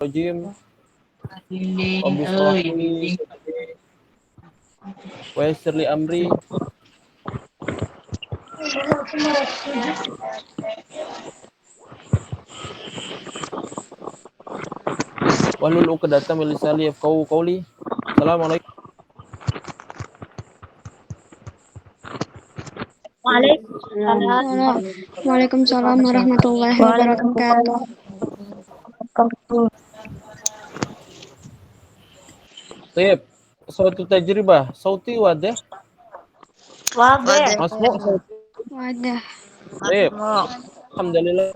rajim. Rabbi shrah li sadri wa yassir li amri wahlul 'uqdatam min lisani yafqahu qawli. Assalamualaikum. Waalaikumsalam. Waalaikumsalam warahmatullahi wabarakatuh. Tayyib. Suatu tajribah sauti wadah. Wadah. Masmu' sauti. Wadah. Tayyib. Alhamdulillah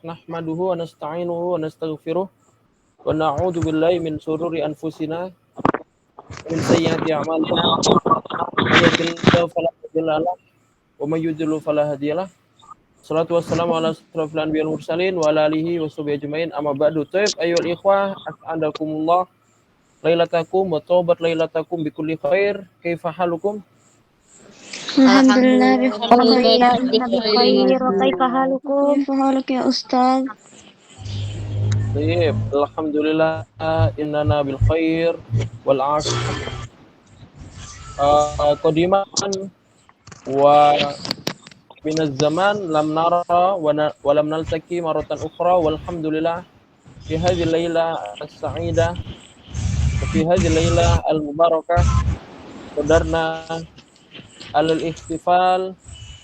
nahmaduhu wa nasta'inuhu wa nastaghfiruh wa na'udzu billahi min shururi anfusina wa min sayyiati a'malina. May yahdihillahu fala mudilla lahu wa may yudlil fala hadiyalah. Salatu wassalamu ala asyrafil anbiya'i wal mursalin wa ala alihi wa sahbihi ajmain. Amma ba'du. Tayyib ayyuhal ikhwah, as'adakumullah lailatakum wa tawbat lailatakum bi kulli khair. Kaifa halukum? Alhamdulillah bi Khair. Kaifa halukum? Kaifa haluk ya Ustaz? Tayyib. Alhamdulillah innana bil khair wal afiyah. Qadiman wa minaz zaman lam nara wa lam naltaqi maratan ukhra walhamdulillah fi hadhihi al-laila as-sa'ida wa fi hadhihi al-laila al-mubarakah qadarna al-ihtifal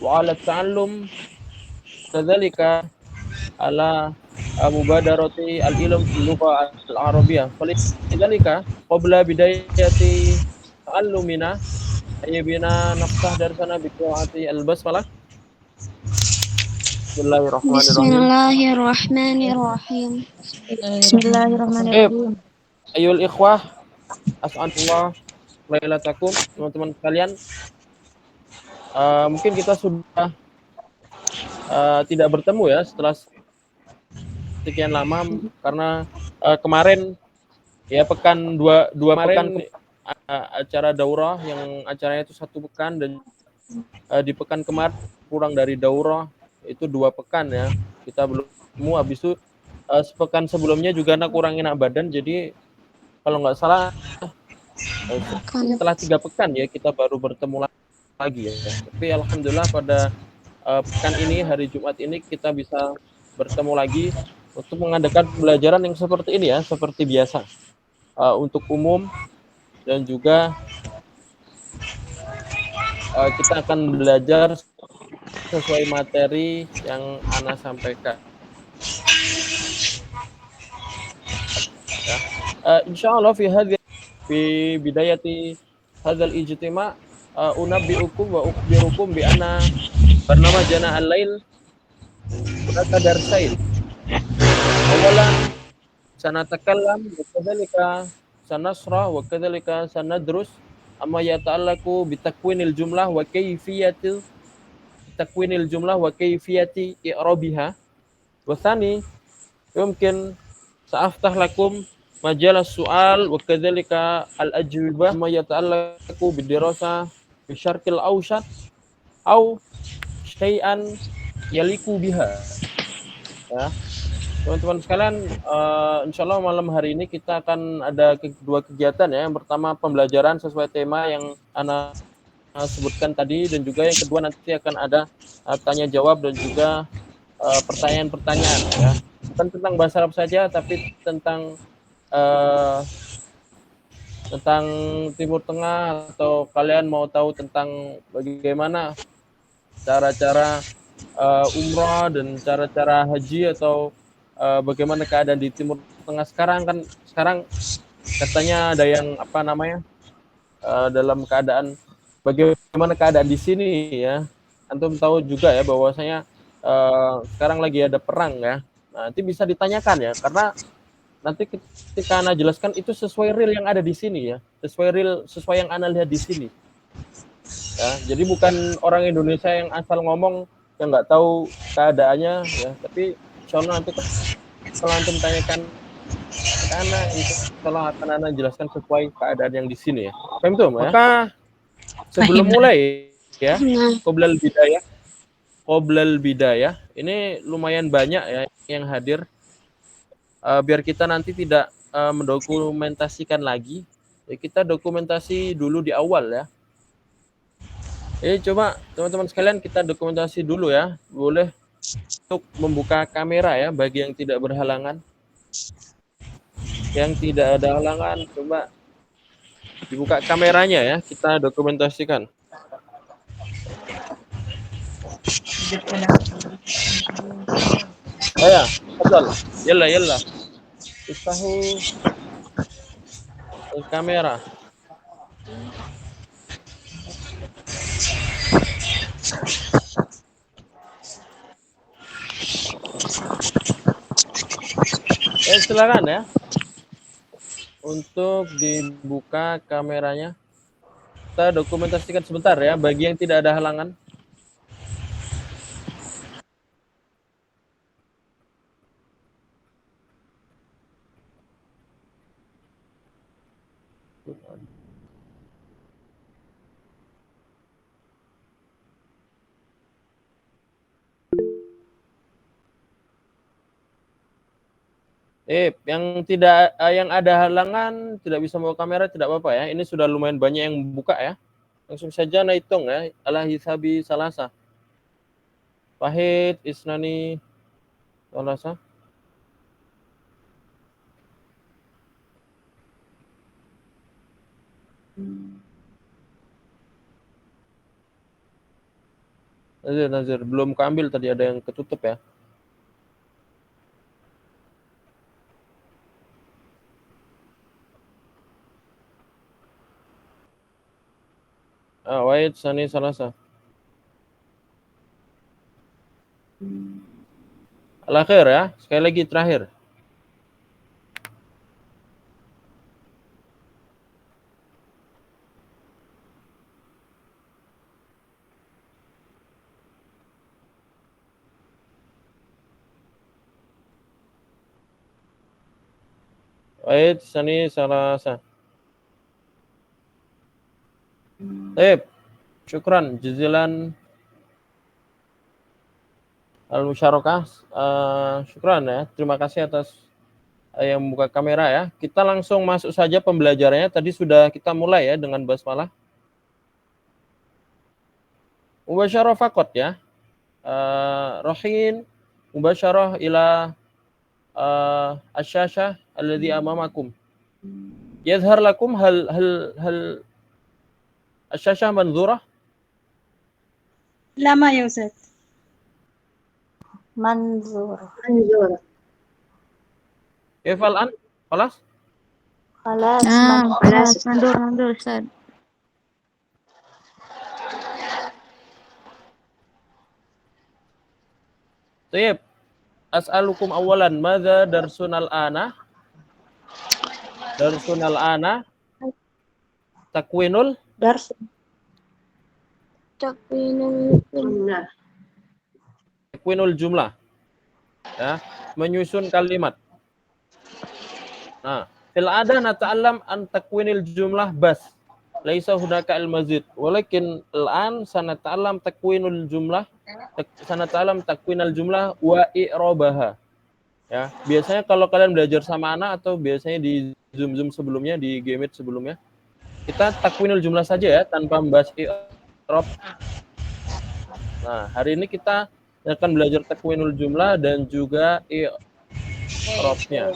wa ala ta'allum kadzalika ala mubadarati al-ilm fil lugha al-arabiyyah. Falidzalika qabla bidayati ta'allumina ayyibina naftah darsana bi qira'ati al-basmalah. Bismillahirrahmanirrahim. Bismillahirrahmanirrahim. Ayul ikhwah, as'alullah lailatakum, teman-teman sekalian. Mungkin kita sudah tidak bertemu ya setelah sekian lama karena kemarin ya pekan dua pekan acara daurah yang acaranya itu 1 pekan dan di pekan kemarin kurang dari daurah itu 2 pekan ya kita belum ketemu. Habis itu sepekan sebelumnya juga anak kurangin badan, jadi kalau nggak salah setelah 3 pekan ya kita baru bertemu lagi ya. Tapi alhamdulillah pada pekan ini hari Jumat ini kita bisa bertemu lagi untuk mengadakan pembelajaran yang seperti ini ya, seperti biasa untuk umum dan juga kita akan belajar sesuai materi yang Ana sampaikan. Ya. Insyaallah fi bidayati hadzal ijtima' unabbi'ukum wa ukhbirukum bi anna bernama Jana al-Lail hunaka darsain. Awalan sanatakallam wa kadzalika sanasrah wa kadzalika sanadrus amma yata'allaqu bi takwinil jumlah wa kayfiyatil takwinil jumlah wa kayfiyati i'rabiha. Wa tsani yumkin sa'aftah lakum majal as-su'al wa kadzalika al-ajwibah ma yata'allaqu bidirasa bi syarqil awsat au syai'an yaliku biha. Ya. Teman-teman sekalian, insyaallah malam hari ini kita akan ada 2 kegiatan ya. Yang pertama pembelajaran sesuai tema yang Ana sebutkan tadi, dan juga yang kedua nanti akan ada tanya jawab dan juga pertanyaan-pertanyaan ya. Bukan tentang bahasa Arab saja, tapi tentang Timur Tengah, atau kalian mau tahu tentang bagaimana cara-cara umrah dan cara-cara haji, atau bagaimana keadaan di Timur Tengah sekarang. Kan sekarang katanya ada yang dalam keadaan bagaimana keadaan di sini ya. Antum tahu juga ya bahwasanya sekarang lagi ada perang ya. Nah, nanti bisa ditanyakan ya, karena nanti ketika Ana jelaskan itu sesuai real yang ada di sini ya, sesuai yang Ana lihat di sini. Ya, jadi bukan orang Indonesia yang asal ngomong yang nggak tahu keadaannya ya, tapi insyaallah nanti kalau antum tanyakan ke Ana, insyaallah akan Ana jelaskan sesuai keadaan yang di sini ya. Paham tuh, maka sebelum mulai ya, qoblal bidayah ini lumayan banyak ya yang hadir. biar kita nanti tidak mendokumentasikan lagi, ya kita dokumentasi dulu di awal ya. Coba teman-teman sekalian kita dokumentasi dulu ya. Boleh untuk membuka kamera ya bagi yang tidak berhalangan. Yang tidak ada halangan coba dibuka kameranya ya, kita dokumentasikan. Oh ya, betul. Yalla yalla. Istahu kamera. Silakan ya. Untuk dibuka kameranya. Kita dokumentasikan sebentar ya bagi yang tidak ada halangan. Yang ada halangan tidak bisa membawa kamera tidak apa-apa ya. Ini sudah lumayan banyak yang buka ya. Langsung saja hitung ya. Ala hisabi salasa. Wahid isnani salasa. Nazir, belum keambil tadi ada yang ketutup ya. Wahid sani salasa. Al-akhir ya, sekali lagi terakhir. Wahid sani salasa. Baik, syukran jazilan al-musyarakah. Syukran ya, terima kasih atas yang membuka kamera ya. Kita langsung masuk saja pembelajarannya. Tadi sudah kita mulai ya dengan basmalah. Mubasyarah fakot ya. Rohin mubasyarah ila asyashah alladhi amamakum. Yadhhar lakum hal asyashah manzurah? Lama ya Ustaz. Manzur. Kefal an? Khalas? Khalas. Kelas mandur Ustaz. Tayyib. As'alukum awalan madza darsun al-ana? Darsun al-ana takwinul Dars. takwinul jumlah. Ya, menyusun kalimat. Nah, fil ada nata'allam an takwinil jumlah bas. Laisa hunaka al-mazid. Walakin al-an sanata'allam takwinul jumlah, sanata'allam takwinal jumlah wa i'rabaha. Ya, biasanya kalau kalian belajar sama anak atau biasanya di Zoom sebelumnya, di Gmeet sebelumnya, kita takwinul jumlah saja ya tanpa membahas i'rab. Nah, hari ini kita akan belajar takwinul jumlah dan juga i'rabnya.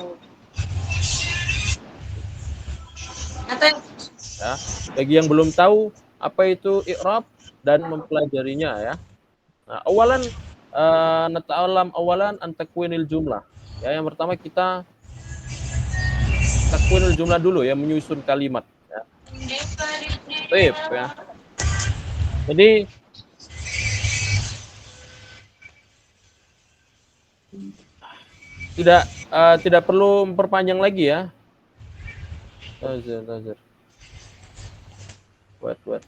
Ya, bagi yang belum tahu apa itu i'rab dan mempelajarinya ya. Nah, nata'allam awalan an takwinil jumlah. Ya, yang pertama kita takwinul jumlah dulu ya, menyusun kalimat ya. Baik ya. Jadi tidak perlu memperpanjang lagi ya. Tazir. Wait.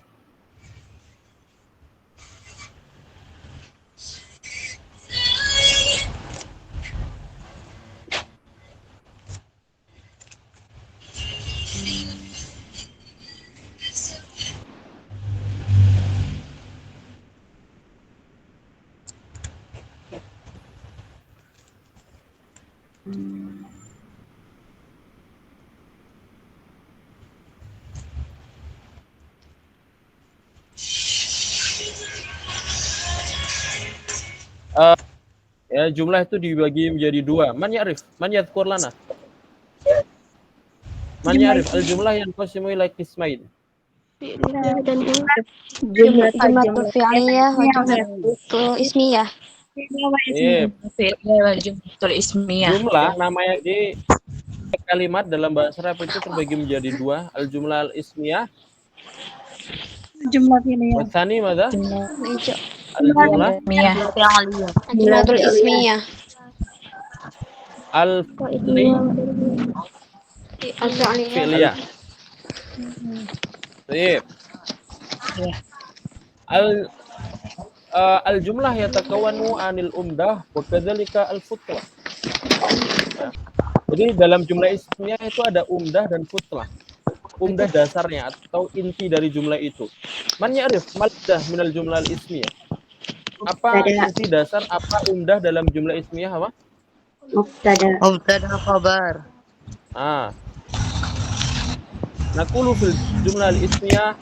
Ya, jumlah itu dibagi menjadi dua. Man ya'rif? Man yadhkur lana? Man ya'rif al-jumlah yang qasimu ila qismain? Fi'liyah dan Jumlatul fi'liyah wa jumlatul ismiyah. Fi'liyah wal jumlatul ismiyah. Jumlah namanya di kalimat dalam bahasa Arab itu terbagi menjadi dua, al-jumlah al-ismiyah. Jumlah fi'liyah. Wa tsani madza? Jumlah Al-jumlah ismiyah. Jumlatul ismiyah. al-fi'liyah. Baik. Al-jumlah yatakawanu anil umdah wa kadzalika al-futlah. Jadi dalam jumlah ismiyah itu ada umdah dan futlah. Umdah dasarnya atau inti dari jumlah itu. Man ya'rif maddah minal jumlah al-ismiyah? Apa inti dasar, apa umdah dalam jumlah ismiyah apa? Mubtada. Mubtada khabar. Naqulu fil jumlah al-ismiyah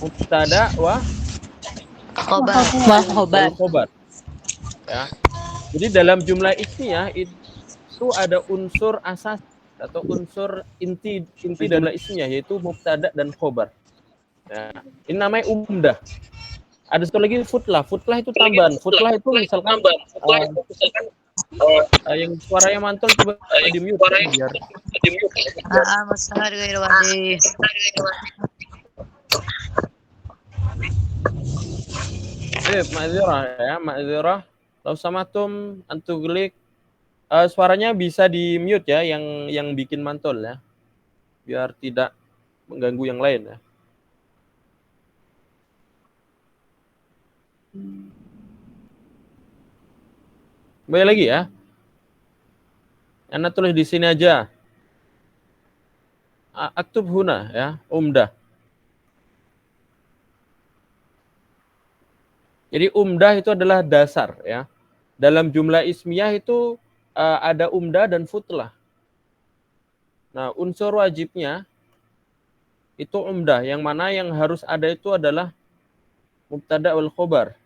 mubtada wa khobar. Ya. Jadi dalam jumlah ismiyah itu ada unsur asas atau unsur inti dalam ismiyah, yaitu mubtada dan khobar. Ya. Ini namanya umdah. Ada satu lagi futlah. Futlah itu tambahan. Futlah itu misalkan yang suaranya mantul coba di mute biar. Masahar ghairu wadi. Ma'dzirah ya, ma'dzirah. Lalu samatum antuglik. Suaranya bisa di mute ya, yang bikin mantul ya, biar tidak mengganggu yang lain ya. Kembali lagi ya. Anda tulis di sini aja. Aktub huna ya, umdah. Jadi umdah itu adalah dasar ya. Dalam jumlah ismiyah itu ada umdah dan futlah. Nah, unsur wajibnya itu umdah, yang mana yang harus ada itu adalah mubtada wal khobar.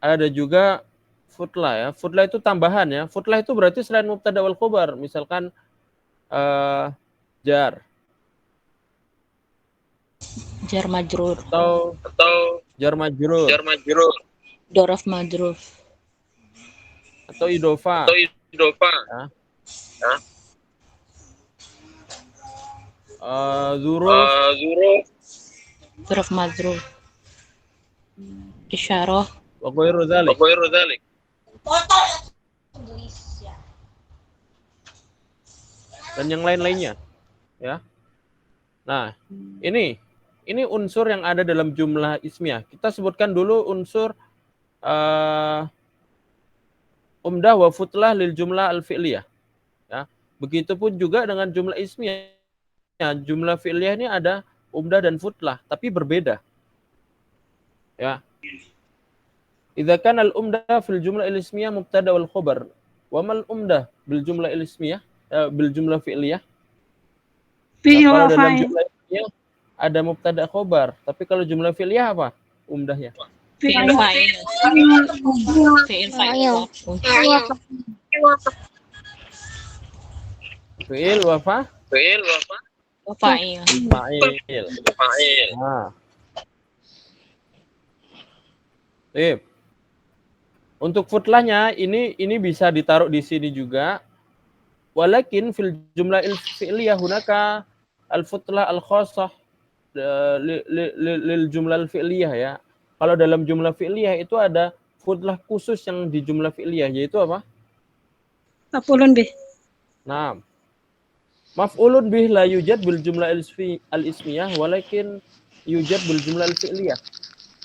Ada juga futlah ya. Futlah itu tambahan ya. Futlah itu berarti selain mubtada wal khobar, misalkan jar Majrur atau jar majrur Dorof majrur atau idofa ya. Zuruf Dorof majrur Isyarah wa ghairu dzalik. Dan yang lain-lainnya ya. Nah, ini unsur yang ada dalam jumlah ismiyah. Kita sebutkan dulu unsur umdah wa futlah lil jumlah al-fi'liyah. Ya. Begitupun juga dengan jumlah ismiyah. Jumlah fi'liyah ini ada umdah dan futlah, tapi berbeda. Ya. Idza kana al-umdah fil jumlah al-ismiyah mubtada wal khabar. Wa mal umdah bil jumlah al-ismiyah bil jumlah fi'liyah. Kalau dalam jumlah ismiyah ada mubtada khobar, tapi kalau jumlah fi'liyah apa umdahnya? Fi'il fa'il. Fi'il wa Fa'il. Nah. Untuk futlahnya ini bisa ditaruh di sini juga. Walakin fil jumlah fi'liyah hunaka al-futlah al-khassah lil jumlah fi'liyah ya. Kalau dalam jumlah fi'liyah itu ada futlah khusus yang di jumlah fi'liyah, yaitu apa? Maf'ulun bih. Nah, maf'ulun bih la yujad bil jumlah al-ismiyah walakin yujad bil jumlah al-fi'liyah.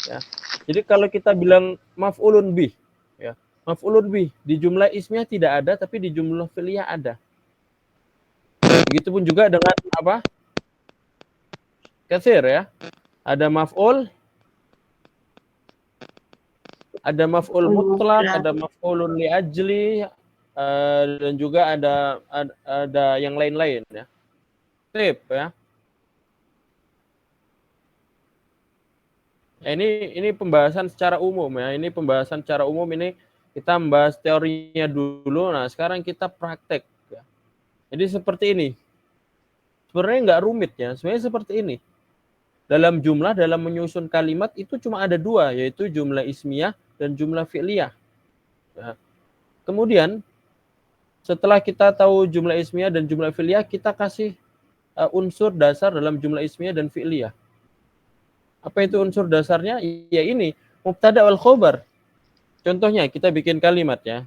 Ya. Jadi kalau kita bilang maf'ulun bih ya, maf'ulun bih di jumlah ismiyah tidak ada, tapi di jumlah fi'liyah ada. Begitupun juga dengan apa? Katsir ya. Ada maf'ul mutlak, ada maf'ulun li ajli, dan juga ada yang lain-lain ya. Tip ya. Ya, ini pembahasan secara umum ya. Ini pembahasan secara umum ini Kita membahas teorinya dulu. Nah, sekarang kita praktek. Ya. Jadi seperti ini. Sebenarnya nggak rumit ya. Sebenarnya seperti ini. Dalam jumlah, dalam menyusun kalimat itu cuma ada dua, yaitu jumlah ismiyah dan jumlah fi'liyah. Ya. Kemudian, setelah kita tahu jumlah ismiyah dan jumlah fi'liyah, kita kasih unsur dasar dalam jumlah ismiyah dan fi'liyah. Apa itu unsur dasarnya? Ya ini, mubtada wal khobar. Contohnya, kita bikin kalimat ya.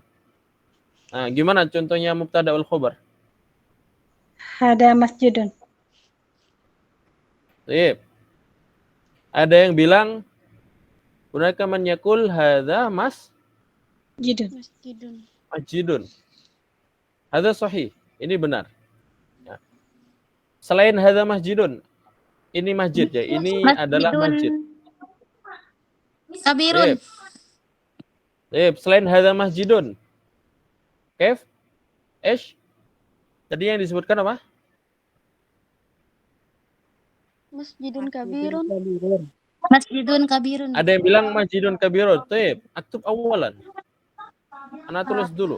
Nah, gimana contohnya mubtada wal khobar? Hada masjidun. Sip. Ada yang bilang, hunaka man yaqul hadza Jidun. masjidun. Hadza sahih. Ini benar. Ya. Selain hadza masjidun, ini masjid ya. Ini adalah masjid. Kabirun. Sip. Sip. Selain hadza masjidun. Kef? Esh? Tadi yang disebutkan apa? Masjidun kabirun. Masjidun kabirun. Ada yang bilang masjidun kabirun. Sip. Aktub awalan. Ana tulis dulu.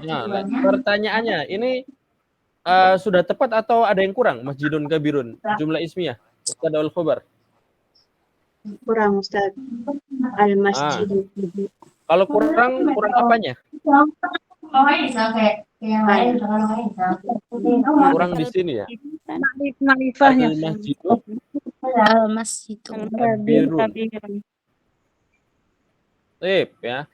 Nah, pertanyaannya, ini sudah tepat atau ada yang kurang? Masjidun kabirun, jumlah ismiyah, mubtada wal khobar. Kurang Ustaz. Al-masjid. Kalau kurang apanya? Kurang di sini ya. Makrifahnya. Al-masjidu Al-masjidu. kabirun. Sip ya.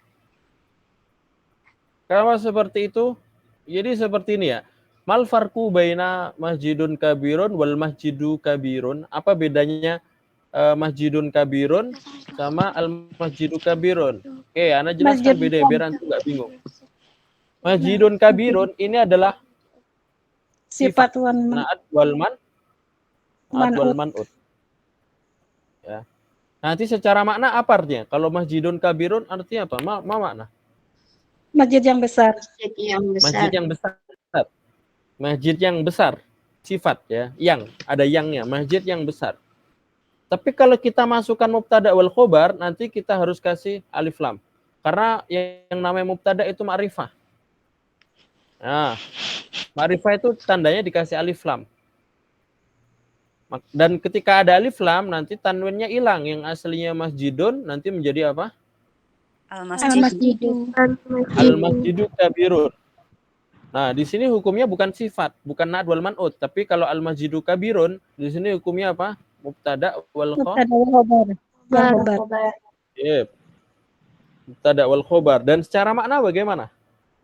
Kalau seperti itu, jadi seperti ini ya. Mal farqu baina masjidun kabirun wal masjidu kabirun. Apa bedanya masjidun kabirun sama al masjidu kabirun? Oke, Ana jelaskan beda biar antum nggak bingung. Masjidun kabirun ini adalah Sifat wan naat wal man'ut. Ya. Nanti secara makna apa artinya? Kalau masjidun kabirun artinya apa? Ma makna? masjid yang besar. Masjid yang besar. Masjid yang besar. Masjid yang besar. Sifat ya, yang ada yangnya, masjid yang besar. Tapi kalau kita masukkan mubtada wal khobar, nanti kita harus kasih alif lam. Karena yang namanya mubtada itu ma'rifah. Nah, ma'rifah itu tandanya dikasih alif lam. Dan ketika ada alif lam, nanti tanwinnya hilang. Yang aslinya masjidun nanti menjadi apa? Al-masjidu. Al-masjidu kabirun. Nah, di sini hukumnya bukan sifat, bukan na'at wal man'ut, tapi kalau al-masjidu kabirun, di sini hukumnya apa? Mubtada wal Khobar. Yep. Mubtada wal khobar. Dan secara makna bagaimana?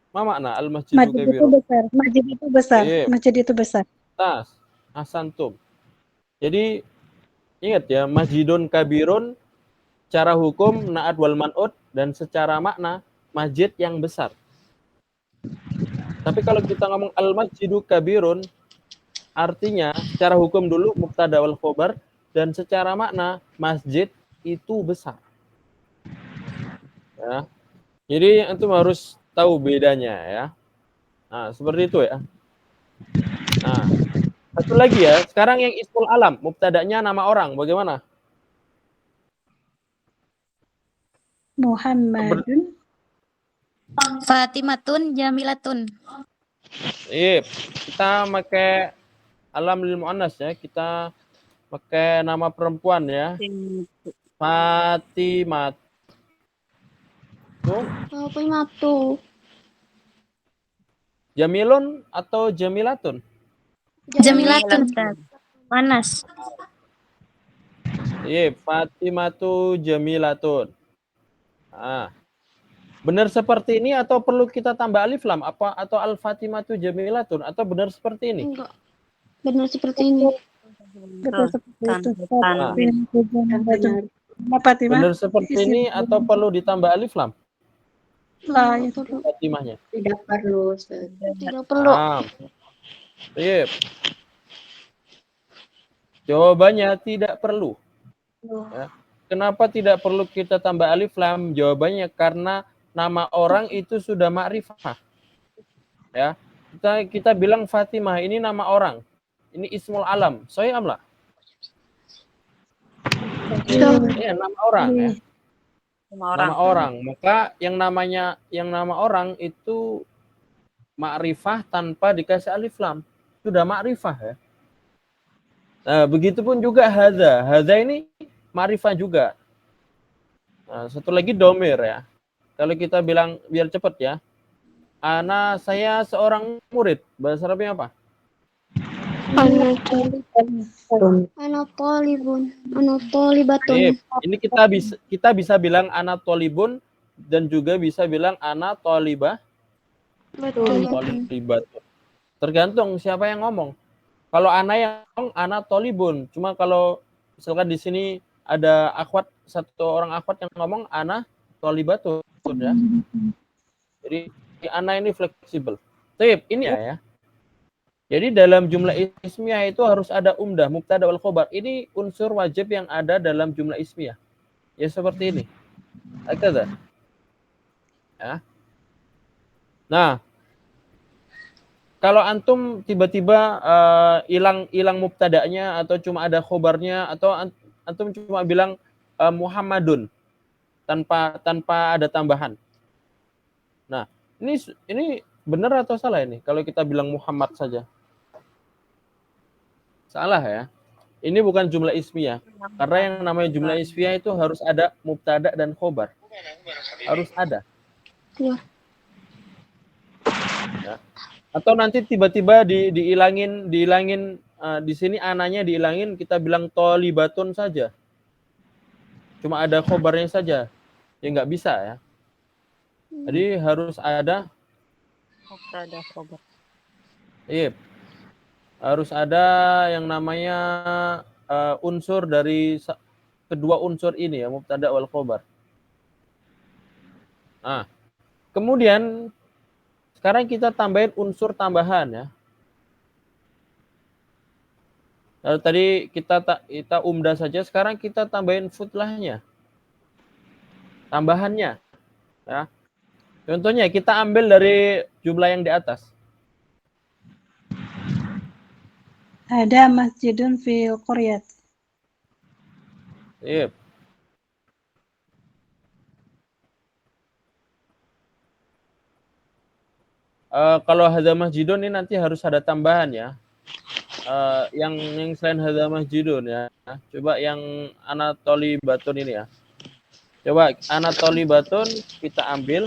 Ma makna al-masjidu Masjid itu kabirun? besar. Masjid itu besar. Iya. Masjid itu besar. Tas, asantum. Jadi ingat ya, masjidun kabirun secara hukum na'at wal man'ut dan secara makna masjid yang besar. Tapi kalau kita ngomong al-masjidu kabirun artinya secara hukum dulu mubtada wal khobar dan secara makna masjid itu besar. Ya. Jadi antum harus tahu bedanya ya. Nah, seperti itu ya. Nah, satu lagi ya, sekarang yang ismul alam, mubtadanya nama orang, bagaimana? Muhammadun. Fatimatun jamilatun. Iya, kita pakai alam lil muannas ya, kita pakai nama perempuan ya. Fatimah. Fatimatu. Jamilun atau jamilatun? Jamilatun. Panas. Iya, Fatimatu jamilatun. Ah. Benar seperti ini atau perlu kita tambah alif lam apa atau al-fatimatu jamilatun atau benar seperti ini? Enggak. Benar seperti ini. Betul seperti itu. Benar. Fatimah. Benar seperti ini atau perlu ditambah alif lam? Lah, itu. Fatimahnya. Tidak perlu Ustaz. Tidak perlu. Iya. Jawabannya tidak perlu. Ya. Kenapa tidak perlu kita tambah alif lam? Jawabannya karena nama orang itu sudah ma'rifah. Ya. Kita bilang Fatimah ini nama orang. Ini ismul alam. Sahih amla? Iya, nama orang ya. Nama orang. Maka yang nama orang itu ma'rifah tanpa dikasih alif lam. Sudah ma'rifah ya. Nah, begitupun juga hadza. Hadza ini ma'rifah juga. Nah, satu lagi domir ya. Kalau kita bilang biar cepat ya. Saya seorang murid. Bahasa Arabnya apa? Ana tolibun. Ana tolibatun. Ini kita bisa bilang ana tolibun dan juga bisa bilang ana tolibah. Tolibatun. Tergantung siapa yang ngomong. Kalau ana yang ngomong ana tolibun. Cuma kalau misalkan di sini ada satu orang akhwat yang ngomong ana tolibatun ya. Jadi ana ini fleksibel. Tip, ini ya. Jadi dalam jumlah ismiyah itu harus ada umdah, mubtada wal khobar. Ini unsur wajib yang ada dalam jumlah ismiyah. Ya seperti ini. Hakadha. Ya. Nah, kalau antum tiba-tiba hilang mubtada'nya atau cuma ada khobarnya atau antum cuma bilang Muhammadun tanpa ada tambahan. Nah, ini benar atau salah ini kalau kita bilang Muhammad saja? Salah ya. Ini bukan jumlah ismiyah. Karena yang namanya jumlah ismiyah itu harus ada mubtada dan khobar. Harus ada. Ya. Ya. Atau nanti tiba-tiba dihilangin di sini ananya dihilangin, kita bilang tolibatun saja. Cuma ada khobarnya saja. Ya nggak bisa ya. Jadi harus ada Mubtada khobar. iya. Harus ada yang namanya unsur dari kedua unsur ini ya, mubtada wal khobar. Nah, kemudian sekarang kita tambahin unsur tambahan ya. Lalu tadi kita umdah saja, sekarang kita tambahin futlahnya. Tambahannya ya. Contohnya kita ambil dari jumlah yang di atas. Ada masjidun fil qaryat. Iya. Kalau hadza masjidun ini nanti harus ada tambahan ya. Yang selain hadza masjidun ya. Coba yang Anatoli Batun ini ya. Coba Anatoli Batun kita ambil.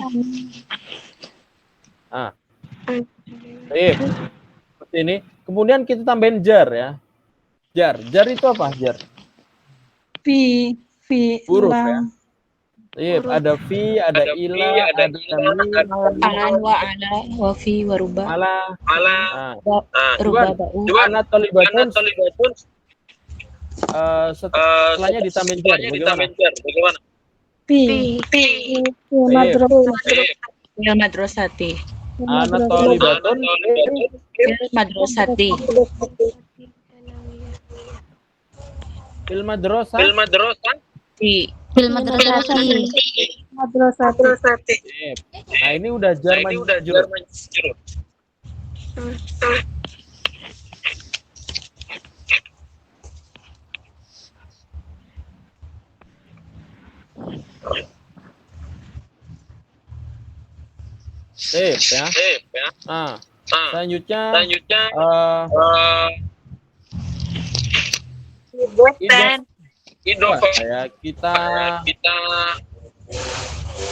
Seperti ini. Kemudian kita tambahin jar ya. Jar itu apa? Jar. Fi Huruf lam. ya. Iya, ada fi, ada ila, ada Alan wa ala wa fi wa ruba. ala. Ruba ba'u. Coba Anatoli Batun. Setelahnya ditambahin jar. Bagaimana? Fi madrasah. Fil madrasati. Anatoli Batun. Fil madrasati. Fil madrasah. Fi. Fil madrasati. Nah, ini udah jar majrur. Ya. Nah, selanjutnya idofah ya, kita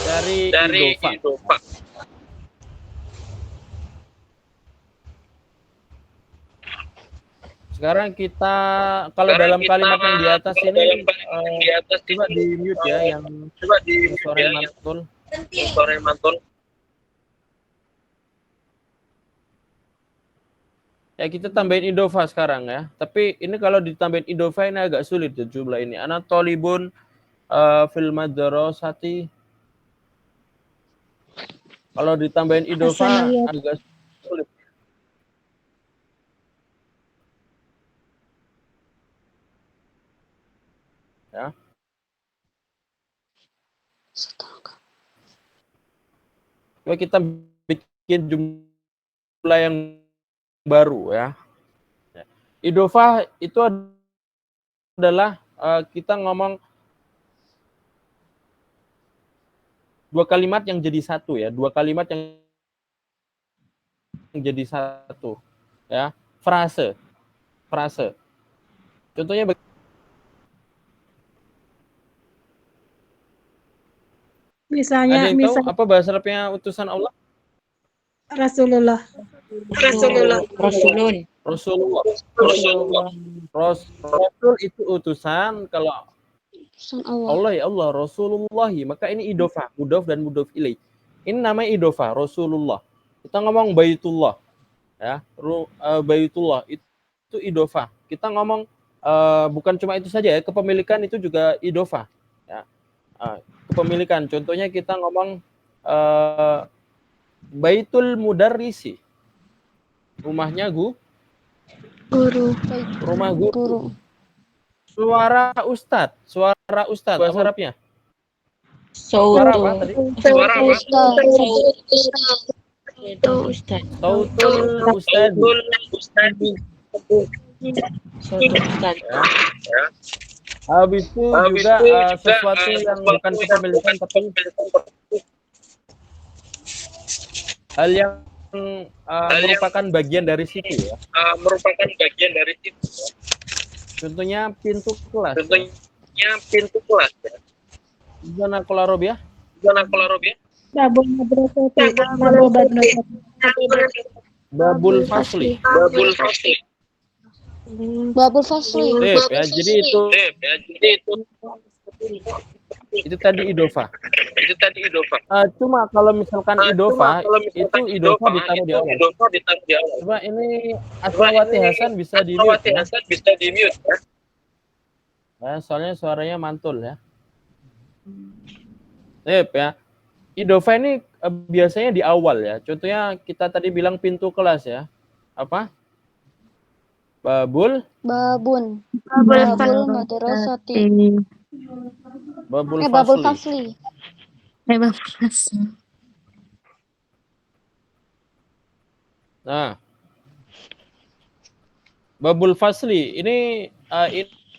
dari idofah. Sekarang kita kalau dalam kalimat yang di atas ini coba di mute ya yang sore mantul. Ya kita tambahin idofah sekarang ya. Tapi ini kalau ditambahin idofah ini agak sulit ya jumlah ini. Anatolibun fil madrasati. Kalau ditambahin idofah agak sulit. Ya. Coba kita bikin jumlah yang baru ya. Idofah itu adalah kita ngomong dua kalimat yang jadi satu ya, dua kalimat yang jadi satu ya, frase. Contohnya ada Misalnya, yang tahu apa bahasa Arabnya utusan Allah? Rasulullah. Rasulun. Rasulullah. Rasul itu utusan, kalau Utusan Allah. Allah ya Allah, Rasulullahi, maka ini idofah, mudhof dan mudhof ilaih. Ini namanya idofah, Rasulullah. Kita ngomong Baitullah, ya, Baitullah itu idofah. Kita ngomong bukan cuma itu saja ya, kepemilikan itu juga idofah. Ya. Kepemilikan, contohnya kita ngomong Baitul Mudarrisi, rumahnya Guru. rumah guru. Guru. Suara Ustadz bahasa Arabnya. Sautu. Suara apa tadi? Ustaz. Ustaz. Sautul Ustadz. Sautu Ustaz. Ya. Habis itu juga sesuatu yang bukan kepemilikan tapi hal yang merupakan bagian dari situ ya. Contohnya pintu kelas. Zona Kolarobiah. Babul madrasati. Babul madrasati. Babul Fasli. Babul Fasli. Ya, jadi itu tadi idofah. Cuma kalau misalkan idofah itu idofah ditaruh di awal. Coba ini Asmawati Hasan bisa di mute ya. Nah, soalnya suaranya mantul ya. Ya. Idofah ini biasanya di awal ya. Contohnya kita tadi bilang pintu kelas ya. Apa? Babul madrasati. Babul Fasli. Nah, Babul Fasli ini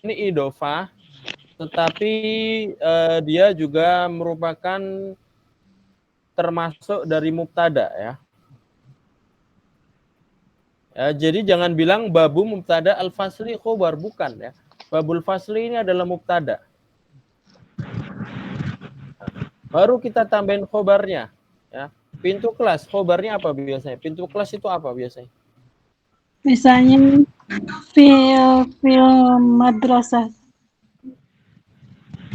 idofah, tetapi dia juga merupakan termasuk dari mubtada ya. Jadi jangan bilang babu mubtada al-fasli khobar, bukan ya. Babul Fasli ini adalah mubtada. Baru kita tambahin khobarnya ya. Pintu kelas, khobarnya apa biasanya? Pintu kelas itu apa biasanya? Misalnya fil madrasah.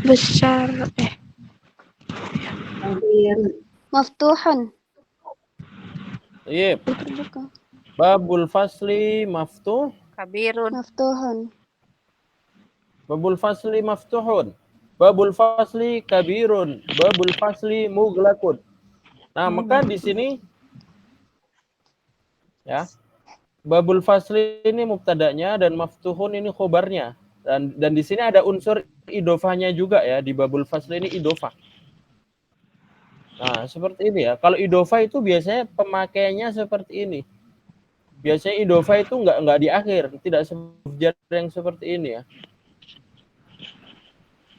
Besar. Maftuhun. Iya. Babul Fasli maftuh. Maftuhun. Babul Fasli maftuhun. Babul Fasli kabirun. Babul Fasli mughlaqun. Nah, maka di sini ya, Babul Fasli ini mubtadanya dan maftuhun ini khobarnya. Dan di sini ada unsur idofahnya juga ya, di Babul Fasli ini idofah. Nah, seperti ini ya. Kalau idofah itu biasanya pemakaiannya seperti ini. Biasanya idofah itu enggak di akhir, tidak sejarah yang seperti ini ya.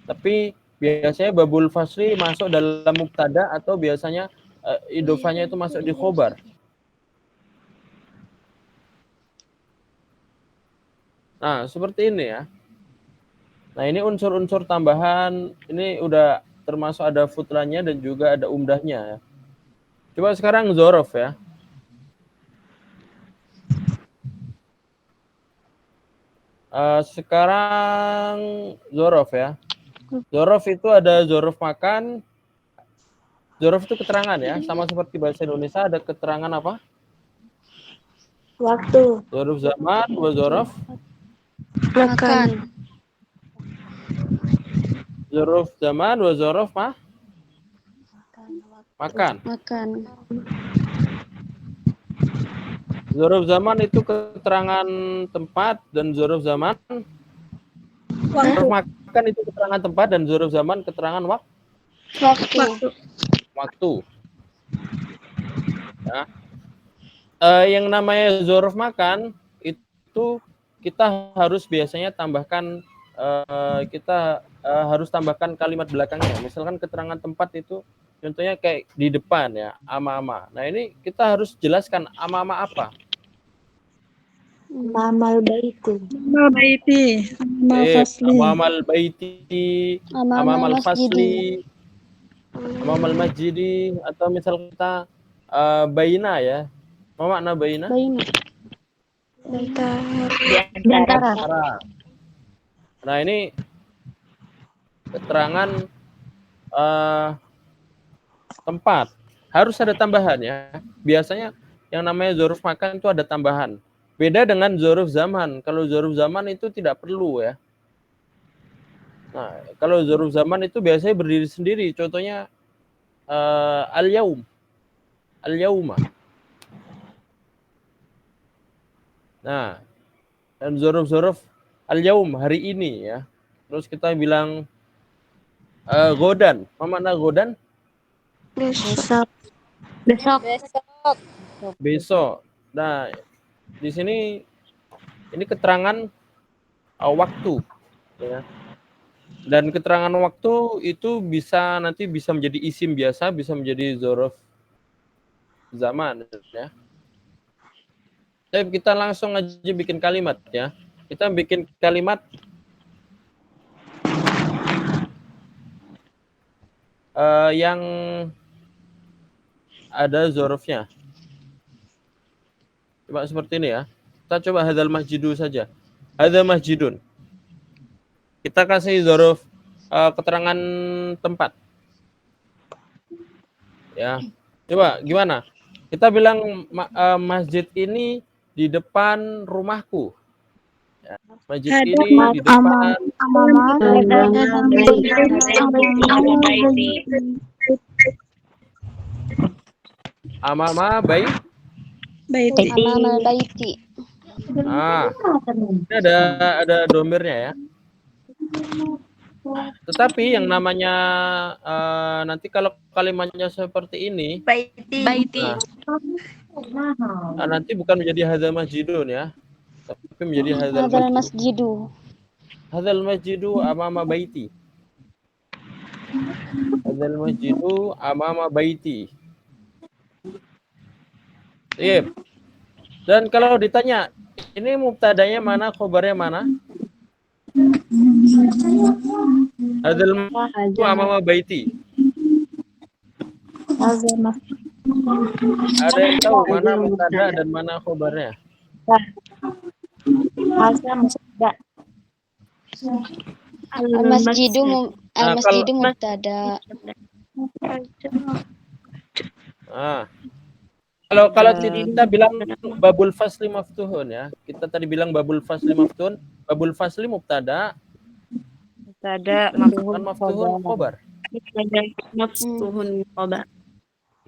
Tapi biasanya Babul Fasli masuk dalam mubtada atau biasanya idofahnya itu masuk di khobar. Nah, seperti ini ya. Nah, ini unsur-unsur tambahan, ini udah termasuk ada futlannya dan juga ada umdahnya ya. Coba sekarang zorof ya. Sekarang zorof ya. Zorof itu ada zorof makan. Zorof itu keterangan ya, sama seperti bahasa Indonesia ada keterangan apa? Waktu. Zorof zaman, wa zorof Makan. zorof zaman, wa zorof makan. Zorof zaman itu keterangan tempat dan zorof zaman. Zorof makan itu keterangan tempat dan zorof zaman keterangan waktu. Ya. Yang namanya zorof makan itu kita harus biasanya tambahkan harus tambahkan kalimat belakangnya. Misalkan keterangan tempat itu Contohnya kayak di depan ya, ama-ama. Nah, ini kita harus jelaskan ama-ama apa. Amal baiti. Amal baiti. Amal fasli. Amamal baiti, amamal fasli, amamal masjidi, atau misal kita baina ya. Apa makna baina? Baina. Di antara. Nah, ini keterangan tempat. Harus ada tambahan ya. Biasanya yang namanya dzaruf makan itu ada tambahan. Beda dengan dzaruf zaman. Kalau dzaruf zaman itu tidak perlu ya. Nah, kalau dzaruf zaman itu biasanya berdiri sendiri. Contohnya al-yaum. Al-yauma. Nah, dan dzaruf al-yaum, hari ini ya. Terus kita bilang godan. Apa makna godan? Besok. Besok. Nah, di sini ini keterangan waktu ya. Dan keterangan waktu itu nanti bisa menjadi isim biasa, bisa menjadi dzaruf zaman ya. Kita langsung aja bikin kalimat ya. Kita bikin kalimat yang ada dzarufnya. Coba seperti ini ya. Kita coba hadzal masjidu saja. Hadzal masjidun. Kita kasih dzaruf keterangan tempat. Ya. Coba gimana? Kita bilang masjid ini di depan rumahku. Ya. Masjid ini di depan amama baiti. Amamal baiti. Ah, ini ada domirnya ya. Tetapi yang namanya nanti kalau kalimatnya seperti ini, Baiti. Nah, nanti bukan menjadi hadzal masjidun ya, tapi menjadi hadzal Hadzal masjid. masjidu. Hadzal masjidu amama baiti. Hadzal masjidu amama baiti. Iya. Dan kalau ditanya, ini mubtadanya mana, khobarnya mana? Hadzal masjidu amama baiti. Ada yang tahu mana mubtada dan mana khobarnya? Al-masjidu al-masjidu kalau- mubtada. Kalau kita bilang babul fasli maftuhun ya. Kita tadi bilang babul fasli maftuhun, babul fasli mubtada, bukan maftuhun khobar.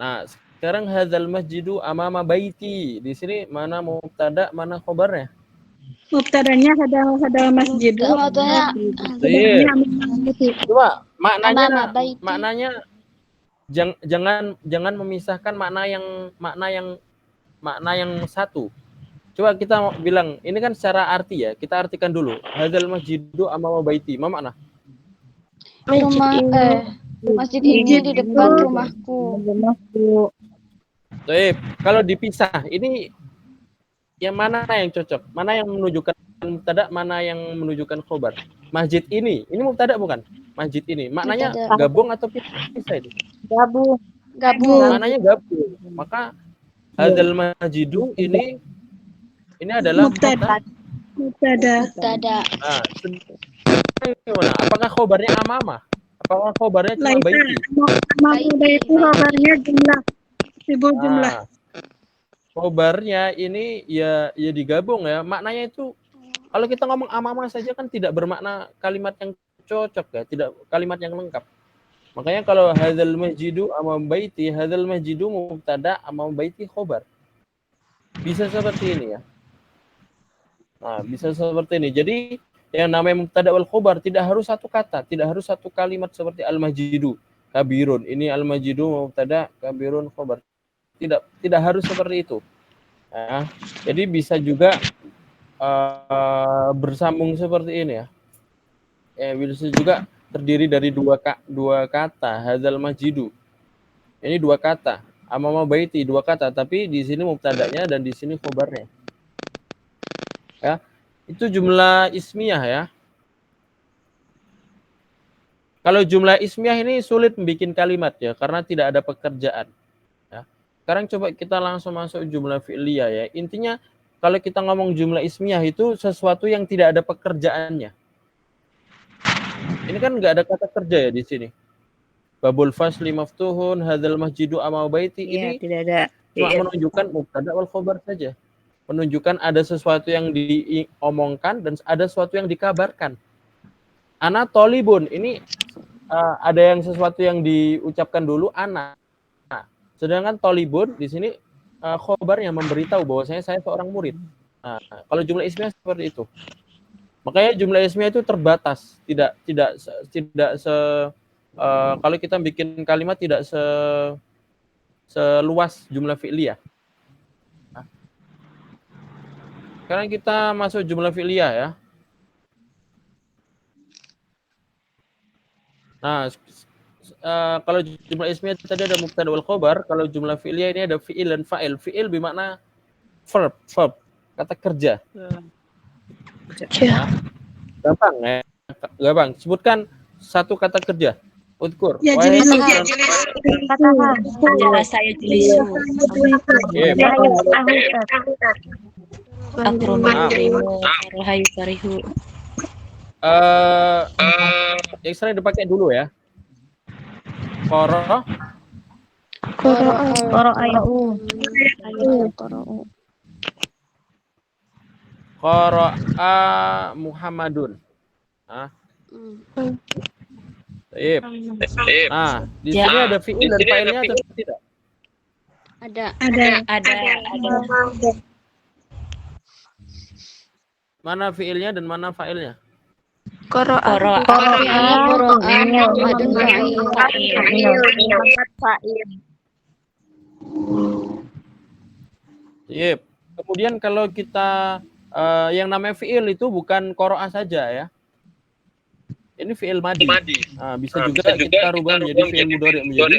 Nah, sekarang hadzal masjidu amama baiti. Di sini mana mubtada, mana khobarnya? Mubtadanya hadal masjidu. Coba maknanya Amama baiti. maknanya jangan memisahkan makna yang satu. Coba kita bilang, ini kan secara arti ya. Kita artikan dulu. Hadzal masjidu amama baiti. Apa makna? Masjid ini di depan rumahku. Baik, kalau dipisah, ini yang mana yang cocok? Mana yang menunjukkan mubtada, mana yang menunjukkan khobar? Masjid ini mubtada bukan? Masjid ini. Maknanya Mubtada. gabung atau pisah ini? Gabung. Maknanya gabung. Maka hadzal masjidu ini adalah Mubtada. Mubtada. Nah, gimana? Apakah khobarnya amama? Apakah khobarnya cuma baiti? Amama baiti khobarnya jumlah. Sibuk jumlah. Khobarnya ini ya digabung ya. Maknanya itu kalau kita ngomong amama saja kan tidak bermakna kalimat yang cocok ya, tidak kalimat yang lengkap. Makanya kalau hadzal masjidu amam baiti, hadzal masjidu mubtada amam baiti khobar. Bisa seperti ini ya. Nah, bisa seperti ini. Jadi yang namanya mubtada wal khobar tidak harus satu kata, tidak harus satu kalimat seperti al-masjidu kabirun. Ini al-masjidu mubtada kabirun khobar. Tidak harus seperti itu. Nah, jadi bisa juga bersambung seperti ini ya. Bisa juga terdiri dari dua kata, hadzal masjidu. Ini dua kata. Amama baiti dua kata, tapi di sini mubtada'nya dan di sini khobarnya. Ya. Itu jumlah ismiyah ya. Kalau jumlah ismiyah ini sulit membuat kalimat ya, karena tidak ada pekerjaan. Ya. Sekarang coba kita langsung masuk jumlah fi'liyah ya. Intinya kalau kita ngomong jumlah ismiyah itu sesuatu yang tidak ada pekerjaannya. Ini kan nggak ada kata kerja ya di sini. Babul fasli maftuhun, hadzal masjidu ama baiti. Iya, Ini tidak ada. cuma menunjukkan mubtada wal khobar saja. Menunjukkan ada sesuatu yang diomongkan dan ada sesuatu yang dikabarkan. Ana tolibun, ini ada yang sesuatu yang diucapkan dulu ana. Nah, sedangkan tolibun di sini khobarnya memberitahu bahwasanya saya seorang murid. Nah, kalau jumlah ismiyah seperti itu. Makanya jumlah ismiyah itu terbatas, tidak kalau kita bikin kalimat tidak seluas jumlah fi'liyah. Nah, sekarang kita masuk jumlah fi'liyah ya. Nah, kalau jumlah ismiyah tadi ada mubtada wal khobar, kalau jumlah fi'liyah ini ada fi'il dan fa'il. Fi'il bermakna verb, kata kerja. Nah, gampang ya. Gampang. Sebutkan satu kata kerja. Udkur. Ya, Wahai jelisu. Adalah saya jelisu. Akrono akrimu. Rahayu karihu. Yang sering dipakai dulu ya. Qara qara'a Muhammadun. Nah. Baik. Nah, di sini ada fi'il dan fa'ilnya atau tidak? Ada. Mana fi'ilnya dan mana fa'ilnya? Qara'a Muhammadun Yep. Kemudian kalau kita yang namanya fi'il itu bukan qara'a saja ya. Ini fi'il madi. Nah, bisa juga kita rubah menjadi fi'il mudhari menjadi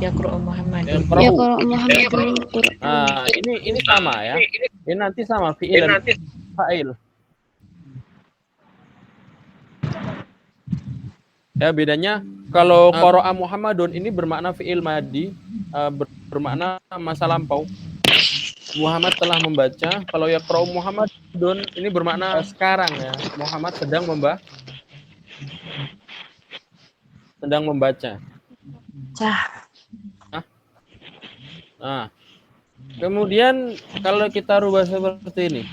Yaqra'u Muhammadun. Nah, ini sama ya. Ini nanti sama fi'il dan fa'il. Ya, bedanya kalau qara'a Muhammadun ini bermakna fi'il madi, bermakna masa lampau. Muhammad telah membaca. Kalau yaqra'u Muhammadun ini bermakna sekarang ya. Muhammad sedang membaca. Nah, kemudian kalau kita rubah seperti ini.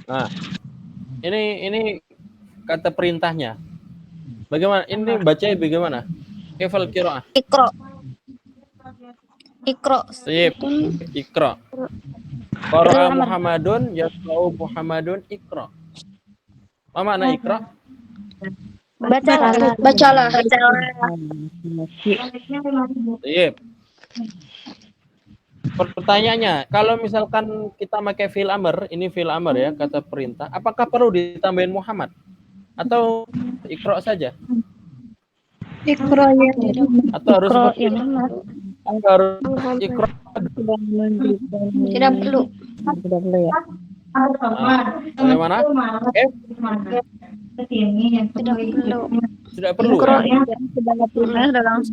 Nah, ini kata perintahnya. Bagaimana? Ini bacanya bagaimana? Kefal qiraah. Iqra. Sip. Iqra. Qara'a Muhammadun yaqra'u Muhammadun iqra. Apa makna iqra? Bacalah. Sip. Pertanyaannya, kalau misalkan kita pakai fi'il amr, ini fi'il amr ya, kata perintah, apakah perlu ditambahin Muhammad? Atau iqra saja? Iqra ya. Atau harus iqra? Tidak perlu. Bagaimana? Tidak perlu. Ya?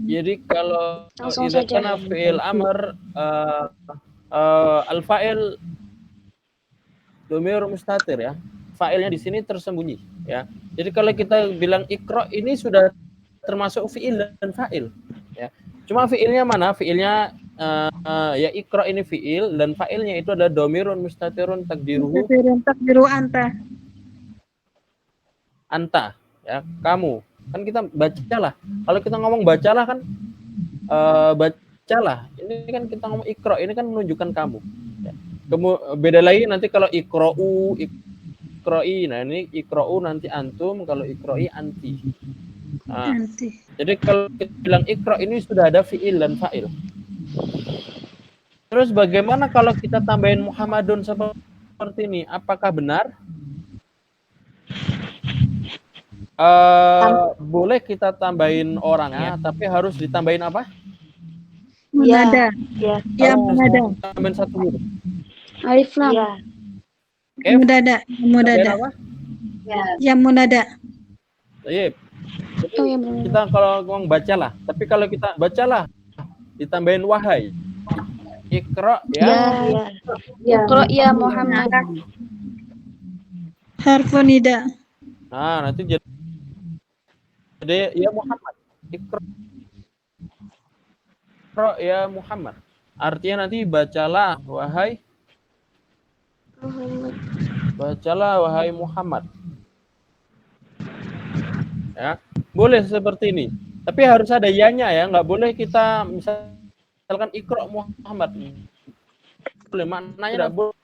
Jadi kalau Langsung idza saja. kana fi'il amr al-fa'il dhamir mustatir ya. Fa'ilnya di sini tersembunyi ya. Jadi kalau kita bilang iqra ini sudah termasuk fi'il dan fa'il ya. Cuma fi'ilnya mana? Fi'ilnya ya iqra ini fi'il dan fa'ilnya itu adalah dhamirun mustatirun takdiruhu anta ya, kamu. Kan kita bacalah. Kalau kita ngomong bacalah kan bacalah. Ini kan kita ngomong iqra, ini kan menunjukkan kamu. Ya. Beda lagi nanti kalau iqra'u, iqra'i. Nah, ini iqra'u nanti antum, kalau iqra'i anti. Nah, jadi kalau kita bilang iqra ini sudah ada fi'il dan fa'il. Terus bagaimana kalau kita tambahin Muhammadun seperti ini? Apakah benar? Boleh kita tambahin orangnya, tapi harus ditambahin apa? Munada. Ya. Ya, munada. Tambahin satu huruf. Alif lam. Ya. Oke. Munada. Tambahin Munada. apa? Ya. Ya, munada. Iya. Oh ya benar. Kita kalau ngomong bacalah, tapi kalau kita bacalah ditambahin wahai. Iqra ya. Ya. Ya. Iqra ya Muhammad. Harfun nida. Nah, nanti jadi ya Muhammad. Iqra ya Muhammad. Artinya nanti bacalah wahai Muhammad. Ya, boleh seperti ini. Tapi harus ada ya-nya ya, nggak boleh kita misalkan Iqra Muhammad. Boleh maknanya nggak boleh.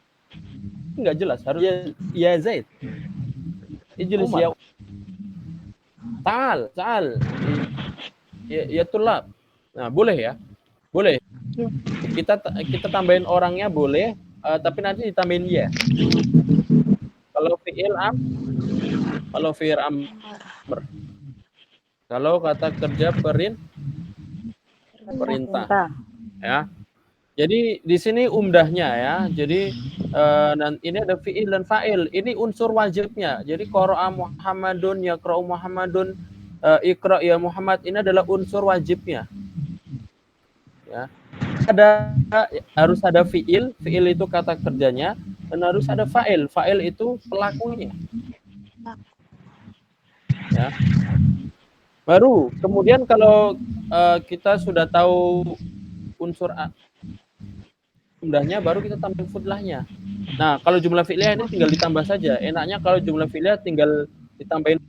Nggak jelas, harus ya Zaid. Ijlis ya Ta'al. Ya tulab. Nah, boleh ya. Boleh. Kita tambahin orangnya boleh, tapi nanti ditambahin ya. Kalau fi'il amr. Kalau kata kerja perintah. Ya. Jadi di sini umdahnya ya. Jadi ini ada fi'il dan fa'il. Ini unsur wajibnya. Jadi qara'a Muhammadun, yaqra'u Muhammadun, Iqra ya Muhammad, ini adalah unsur wajibnya. Ya. Harus ada fi'il itu kata kerjanya, dan harus ada fa'il itu pelakunya. Ya. Baru kemudian kalau kita sudah tahu unsur umdahnya, baru kita tambahin fudlahnya. Nah, kalau jumlah fi'liyah ini tinggal ditambah saja. Enaknya kalau jumlah fi'liyah tinggal ditambahin.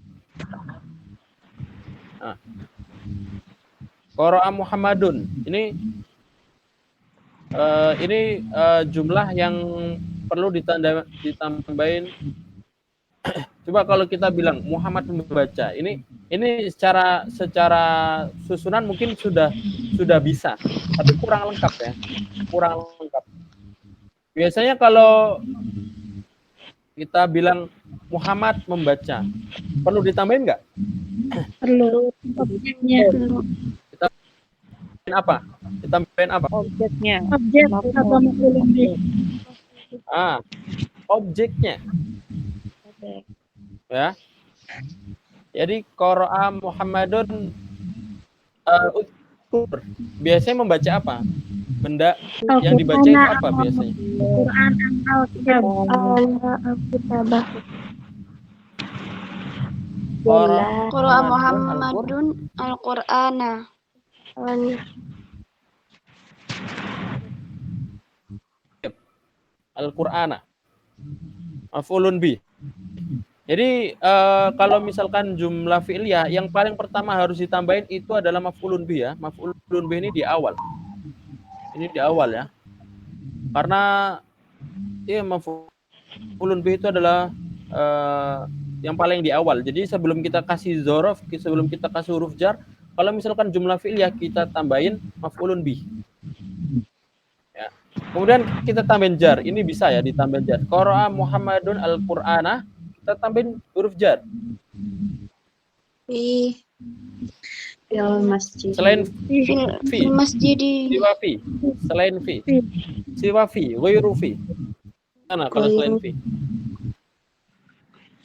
Nah. Qara'a Muhammadun. Ini jumlah yang perlu ditambahin. Coba kalau kita bilang Muhammad membaca, ini secara susunan mungkin sudah bisa, tapi kurang lengkap ya, kurang lengkap. Biasanya kalau kita bilang Muhammad membaca, perlu ditambahin nggak? Perlu. Objeknya. Ditambahin apa? Objeknya. Objek atau maf'ulun bih. Objeknya. Ya. Jadi qara'a Muhammadun biasanya membaca apa? Benda yang dibaca itu apa biasanya? Quran al-kitab. Al-kitabah. Qara'a Muhammadun al-Qur'ana. Al-Qur'ana. Maf'ulun bih. Jadi kalau misalkan jumlah fi'liyah yang paling pertama harus ditambahin itu adalah maf'ulun bih ya. Maf'ulun bih ini di awal. Ini di awal ya. Karena maf'ulun bih itu adalah yang paling di awal. Jadi sebelum kita kasih dzaraf, sebelum kita kasih huruf jar, kalau misalkan jumlah fi'liyah kita tambahin maf'ulun bih. Ya. Kemudian kita tambahin jar. Ini bisa ya ditambahin jar. Qara'a Muhammadun al-Qur'ana, kita tambahin huruf jar. Fil masjid. Selain fi. Masjid. Siwa fi. Selain fi. Siwa fi. Ghairu fi. Mana kalau selain fi?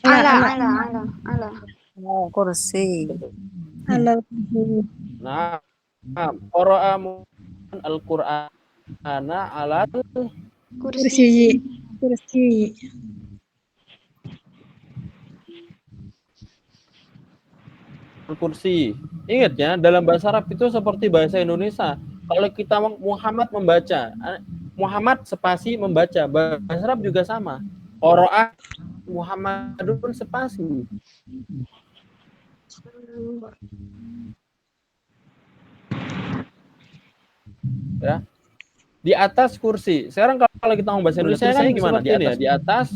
Ala. Kursi. Ala. Nah, qara'a al-Qur'ana ala Kursi. kursi. Ingat ya, dalam bahasa Arab itu seperti bahasa Indonesia. Kalau kita Muhammad membaca, Muhammad spasi membaca. Bahasa Arab juga sama. Qara'a Muhammadun spasi. Ya. Di atas kursi. Sekarang kalau kita ngomong bahasa Indonesia kan gimana? Di atas, di atas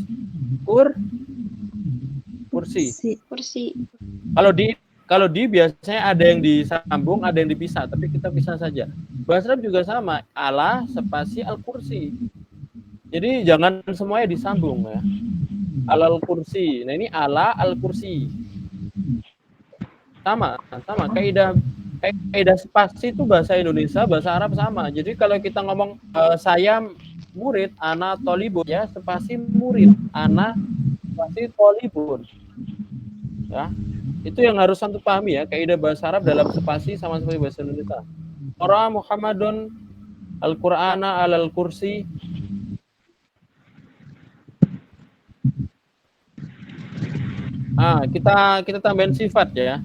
kursi. Kalau di biasanya ada yang disambung, ada yang dipisah, tapi kita pisah saja. Bahasa Arab juga sama, ala spasi al-kursi. Jadi jangan semuanya disambung ya. Alal kursi. Nah ini ala al-kursi. Sama kaidah spasi itu bahasa Indonesia, bahasa Arab sama. Jadi kalau kita ngomong saya murid, ana tolibun ya, spasi murid, ana spasi tolibun. Ya. Itu yang harus antum pahami ya, kaidah bahasa Arab dalam spasi sama seperti bahasa Indonesia. Qara Muhammadun al-Qur'ana alal kursi. Kita tambahin sifat ya.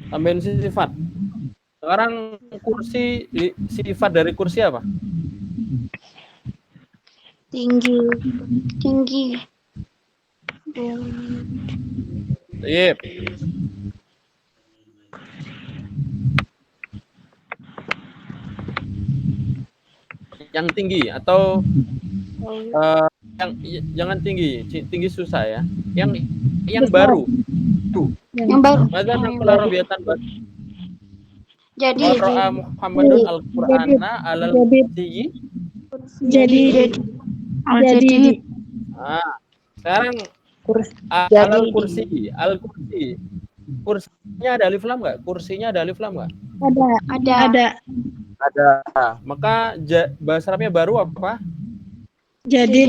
Tambahin sifat. Sekarang kursi, sifat dari kursi apa? Tinggi. Yep. Yang tinggi atau jangan tinggi susah ya. Yang baru. Yang baru. Madzan naqala rabiatan baru. Jadi Qara'a Muhammadun al-Qur'ana alal kursi. Jadi. Sekarang alal kursi. Al-kursi. Kursinya ada alif lam enggak? Kursinya ada alif lam enggak? ada. Ada. Maka bahasa Arabnya baru apa? Jadi.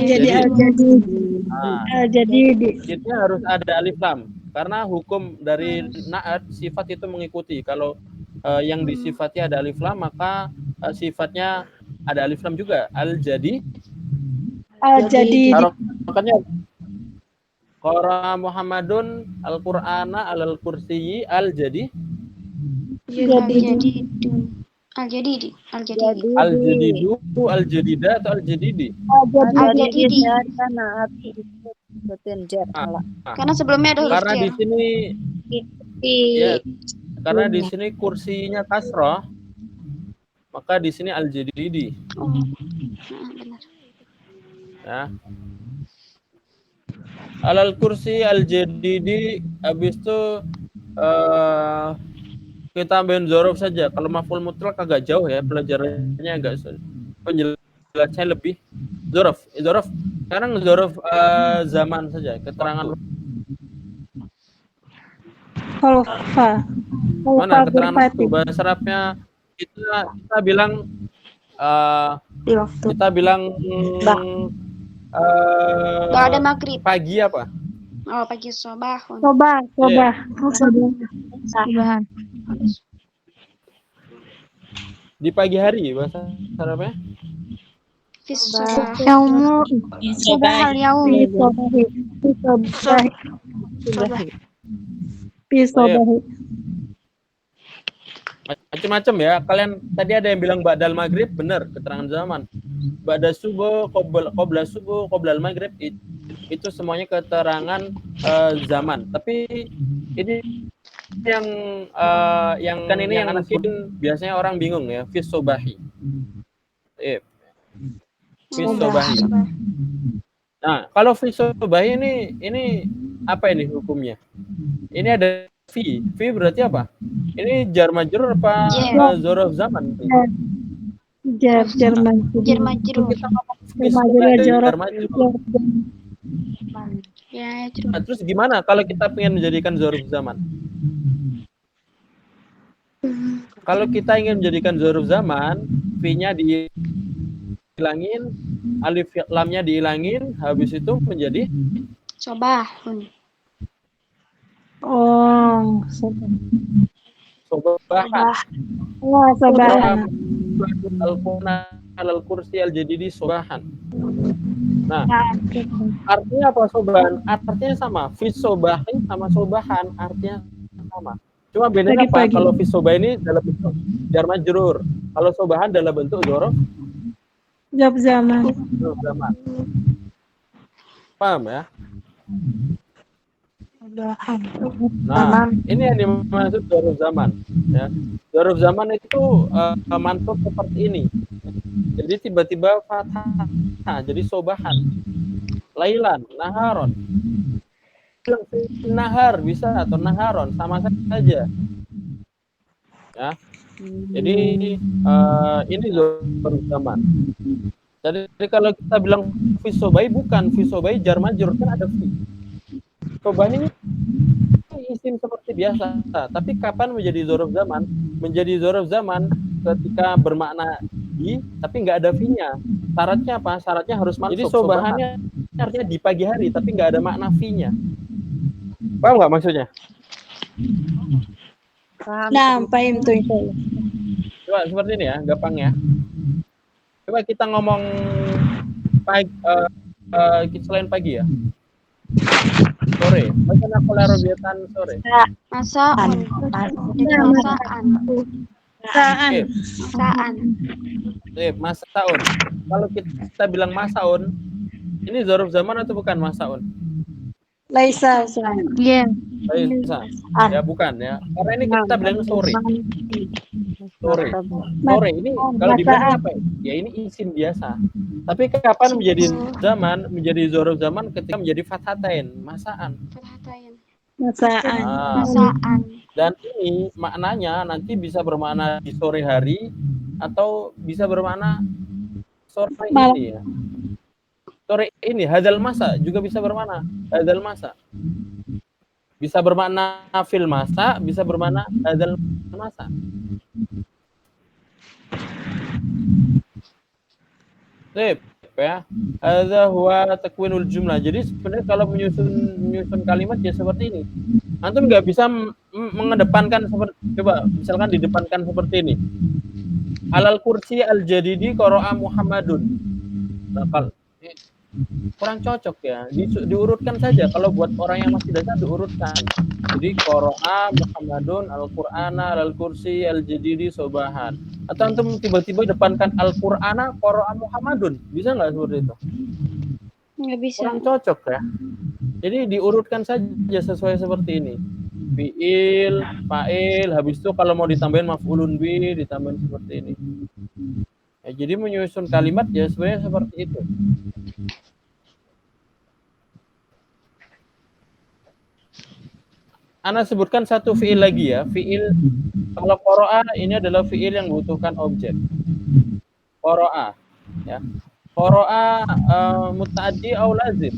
Kita harus ada alif lam. Karena hukum dari na'at sifat itu mengikuti. Kalau yang disifati ada alif lam, maka sifatnya ada alif lam juga. Al-jadi. Makanya Qara Muhammadun al-Qur'ana alal kursiyyi al-jadi. Al-Jadidi. Al-jadidu, al-jadida atau al-jadidi? Al-Jadidi. Karena sebelumnya ada huruf Karena di jar. sini karena di sini kursinya kasroh, maka di sini al-jadidi. Oh. Benar. Ya. Alal kursi al-jadidi, habis itu kita ambil dzaraf saja. Kalau maf'ul mutlak agak jauh ya, pelajarannya agak penjelasannya lebih dzaraf. Sekarang dzaraf zaman saja, keterangan mana keterangan waktu. Bahasa Arabnya kita bilang Ba'da maghrib. pagi apa? Oh, pagi sobahun. Di pagi hari bahasa Arabnya? Fis sobah. Sobah al-yaum. Macam-macam ya. Kalian tadi ada yang bilang ba'dal maghrib, benar, keterangan zaman. Ba'da subuh, qabla subuh, qabla maghrib, itu semuanya keterangan zaman. Tapi ini yang kan ini yang mungkin biasanya orang bingung ya, fis sobahi. Fis sobahi. Nah, kalau fis sobahi ini apa ini hukumnya? Ini ada fi berarti apa? Ini jar majrur apa dzaraf zaman? Jar majrur. Jar majrur. Ya, Nah, terus gimana kalau kita pengen menjadikan dzaraf zaman? Kalau kita ingin menjadikan dzaraf zaman, fi-nya dihilangin, alif lamnya dihilangin, habis itu menjadi sobahun. Oh, sobahan. Al kursi al-jadidi sobahan. Nah, artinya apa sobahan? Artinya sama. Fis sobahin sama sobahan artinya sama. Cuma bedanya apa? Kalau fis sobahin ini dalam bentuk jar majrur. Kalau sobahan dalam bentuk dzaraf zaman. Paham ya? Nah, ini yang dimaksud dzaraf zaman. Ya. Dzaraf zaman itu mansub seperti ini. Jadi tiba-tiba fathah, jadi sobahan. Lailan, naharon. Nahar bisa atau naharon sama saja. Ya. Jadi ini zarf zaman. Jadi kalau kita bilang fi sobai, bukan fi sobai jar majrur, kan ada fi. Sobah ini isim seperti biasa, tapi kapan menjadi zarf zaman? Menjadi zarf zaman ketika bermakna di, tapi nggak ada fi-nya. Syaratnya apa? Syaratnya harus mansub. Jadi sobahannya artinya di pagi hari, tapi nggak ada makna fi-nya. Paham nggak maksudnya? Nah, paham tuh insyaallah. Coba seperti ini ya, gampang ya. Coba kita ngomong pagi, selain pagi ya. Sore. Bagaimana kalau Robiatan sore? Masa'un. Jadi masa'an. Oke, Masa'an. masaun. Kalau kita bilang masaun, ini zarf zaman atau bukan masaun? Laisa. Iya. Bisa. Ya bukan ya. Karena ini kita bilang sore. Sore ini kalau dibilang apa? Ya ini isim biasa. Tapi kapan menjadi zaman? Menjadi zarf zaman ketika menjadi fathatain, masaan. Fathatain. Masaan. Masa'an. Dan ini maknanya nanti bisa bermakna di sore hari atau bisa bermakna sore ini ya. Sore ini hadal masa juga bisa bermakna hadal masa. Bisa bermakna fil masa, bisa bermakna hadal masa. Sip, ya. Hadza huwa takwinul jumlah. Jadi sebenarnya kalau menyusun kalimat ya seperti ini. Antum nggak bisa mengedepankan seperti, coba misalkan didepankan seperti ini. Alal kursi al jadidi qara'a Muhammadun. Nah, kurang cocok ya. Diurutkan saja. Kalau buat orang yang masih dasar diurutkan. Jadi qara'a Muhammadun al-Qur'ana al kursi al jadidi sobahan. Atau antum tiba-tiba depankan al-Qur'ana qara'a Muhammadun. Bisa nggak seperti itu? Nggak bisa. Kurang cocok ya. Jadi diurutkan saja sesuai seperti ini. Fi'il, fa'il, habis itu kalau mau ditambahin maf'ulun bi, ditambahin seperti ini. Ya, jadi menyusun kalimat ya sebenarnya seperti itu. Ana sebutkan satu fi'il lagi ya. Fi'il, kalau qara'a ini adalah fi'il yang membutuhkan objek. Qara'a, ya. Qara'a muta'addi atau lazim?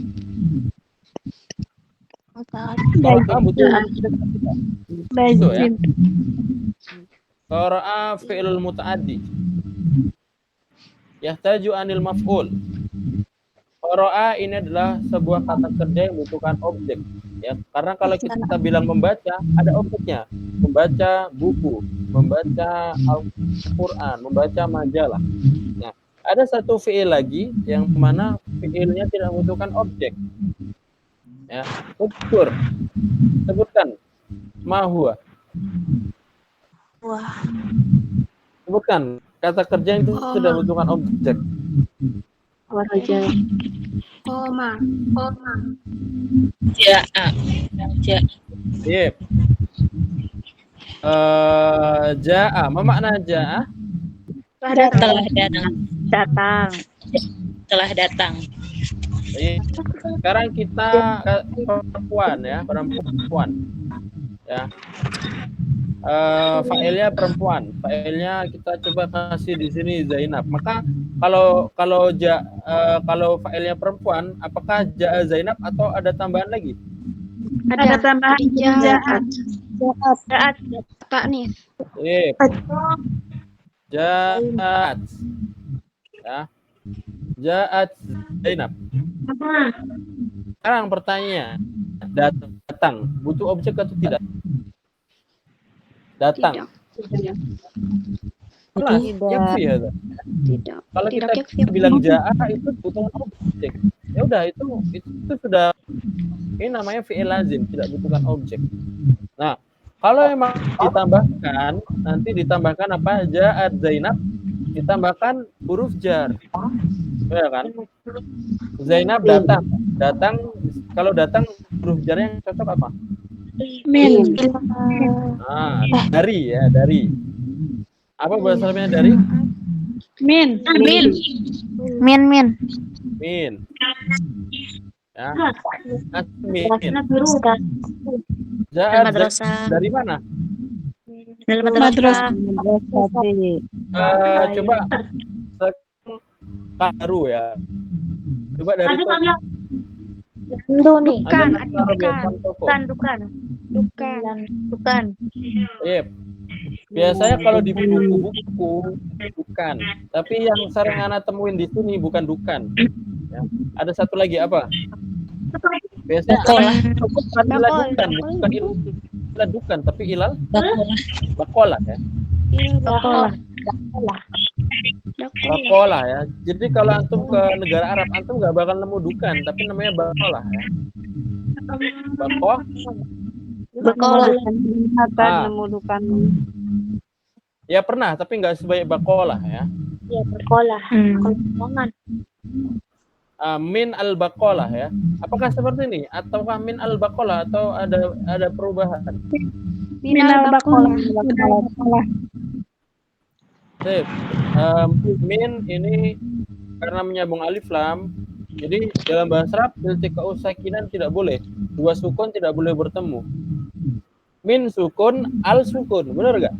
Qara'a butuh objek. Itu ya. Qara'a fi'il muta'addi. Yahtaju anil maf'ul. Qara'a ini adalah sebuah kata kerja yang membutuhkan objek. Ya, karena kalau kita bilang membaca, ada objeknya. Membaca buku, membaca Al-Quran, membaca majalah. Nah, ada satu fi'il lagi yang mana fi'ilnya tidak membutuhkan objek. Ya, ukur. Sebutkan. Mahuwa. Sebutkan kata kerja yang itu tidak membutuhkan objek. Waraja. Koma. Ja'a. Yep. Ja'a. Apa makna ja'a? Telah datang. Telah datang. Sekarang kita perempuan ya, perempuan. Ya. Fa'ilnya perempuan. Fa'ilnya kita coba kasih di sini Zainab. Maka kalau fa'ilnya perempuan, apakah ja'a Zainab atau ada tambahan lagi? Ada tambahan ja'at. Ta'nits. Ja'at. Ya. Ja'at Zainab. Sekarang pertanyaan, datang butuh objek atau tidak? Datang. Tidak. Tidak. Kalau Tidak kita bilang ja'a itu butuh objek. Ya udah itu sudah, ini namanya fi'il lazim, tidak butuhkan objek. Nah, kalau emang ditambahkan apa? Ja'at Zainab, ditambahkan huruf jar. Ya kan? Zainab datang. Kalau datang huruf jarnya yang cocok apa? Min. Dari ya, dari. Apa bahasa Arabnya dari? Min. Min. Ya. Min. Ja'at dari mana? Madrasah. Coba baru ya. Coba dari Dukan, Arabiatan toko. dukan. Iya. Biasanya kalau di buku-buku bukan, tapi yang sering ana temuin di sini bukan dukan. Ya. Ada satu lagi apa? Biasanya bukan ilah dukan, bukan ilah dukan, tapi ilal bakola ya. Bakola ya. Jadi kalau antum ke negara Arab, antum nggak bakal nemu dukan, tapi namanya bakola ya. Bakola. Nemu dukan. Ya pernah, tapi nggak sebanyak bakola ya. Ya, berkolah. Min al bakola ya. Apakah seperti ini ataukah min al bakola atau ada perubahan? Minal bakola. Sip. Min ini karena menyambung alif lam. Jadi dalam bahasa Arab iltiqa'u sakinan tidak boleh. Dua sukun tidak boleh bertemu. Min sukun, al sukun, benar nggak?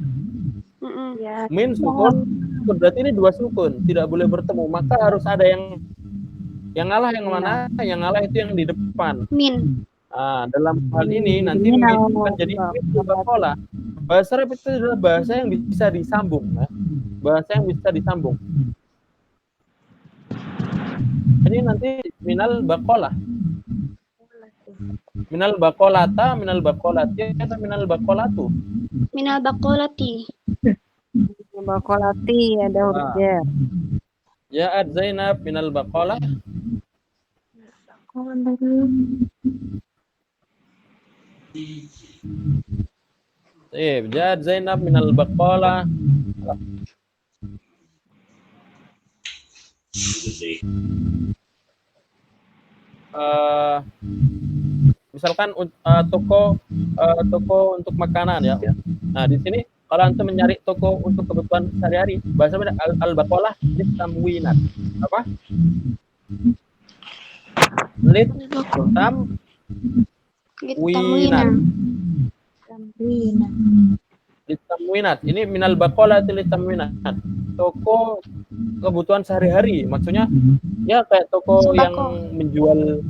Ya. Min sukun, berarti ini dua sukun tidak boleh bertemu. Maka harus ada yang ngalah yang mana? Yang ngalah itu yang di depan. Min. Dalam hal ini nanti min akan jadi min bakola. Bahasa Arab itu adalah bahasa yang bisa disambung, ya. Bahasa yang bisa disambung. Ini nanti minal bakola. Minal bakolata, minal bakolati, atau minal bakolatu. Minal bakolati. Bakolati ada huruf jar. Ja'at Zainab minal bakola. Ja'at Zainab minal bakola. Misalkan toko untuk makanan ya. Nah di sini kalau antum mencari toko untuk kebutuhan sehari-hari, bahasa al-bakolah litamwinat. Apa? Litamwinat. Ini minal bakolah litamwinat. Toko kebutuhan sehari-hari, maksudnya ya kayak toko yang menjual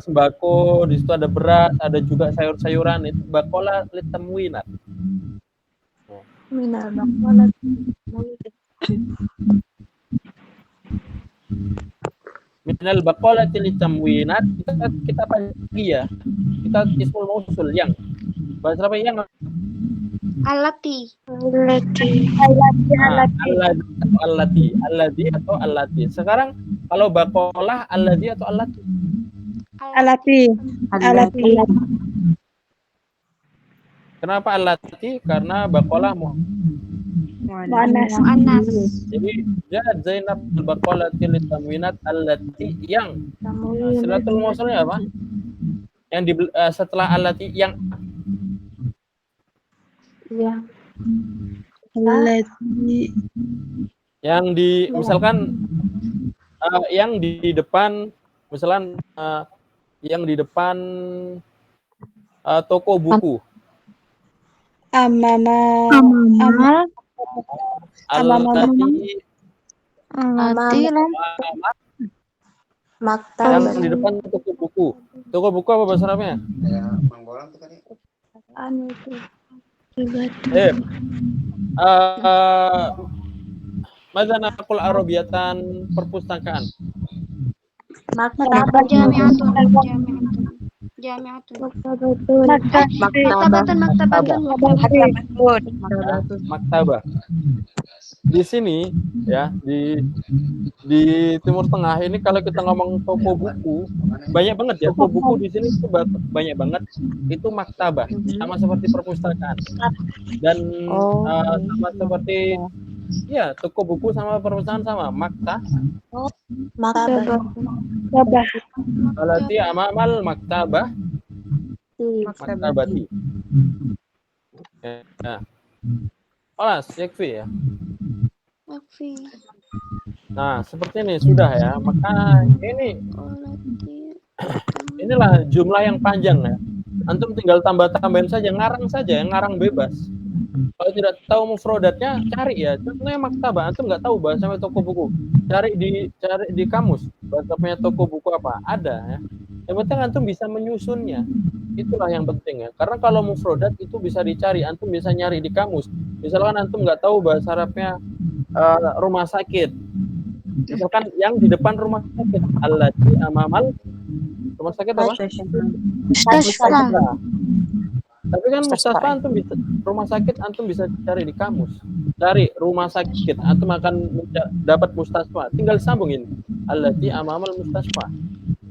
sembako, di situ ada beras, ada juga sayur-sayuran, itu bakola litamwinat. Minal bakola. Minal bakola litamwinat, kita pagi ya. Kita ismul mausul yang. Bahasa apa yang? Alati. Alladhi atau allati. Sekarang kalau bakolah alladhi atau allati? Alati. Kenapa allati? Karena bakolah Muannas. Jadi ja'at Zainab al-baqalati litamwinat allati yang. Silatul mausulnya apa? Yang di setelah allati yang. Ya. Yang di misalkan yang di depan misalkan yang di depan toko buku. Amama. Allati Maktab. yang di depan toko buku. Toko buku apa bahasa Arabnya? Anu itu. Mada naqul arabiyatan perpustakaan. Maktab. Jami'atun. Maktabah. Di sini ya di Timur Tengah ini kalau kita ngomong toko buku banyak banget ya, toko buku di sini itu banyak banget, itu maktabah sama seperti perpustakaan dan sama seperti ya toko buku sama perpustakaan sama Maktabah. Alati amamal maktabah maktabati. Nah, kelas yakfi ya. Nah, seperti ini sudah ya. Maka inilah jumlah yang panjang ya. Antum tinggal tambah-tambahin saja, ngarang saja, ngarang bebas. Kalau Kalau tidak tahu mufradatnya, cari ya. Contohnya maktabah, antum nggak tahu bahasanya toko buku. Cari di kamus, bahasanya toko buku apa? Ada ya. Yang penting antum bisa menyusunnya. Itulah yang penting ya. Karena kalau mufradat itu bisa dicari, antum bisa nyari di kamus. Misalkan antum nggak tahu bahasa Arabnya rumah sakit. Misalkan yang di depan rumah sakit, allati amamal rumah sakit apa? Mustasfa. Tapi kan mustasfa antum bisa, rumah sakit antum bisa cari di kamus. Cari rumah sakit, antum akan dapat mustasfa. Tinggal sambungin allati amamal mustasfa.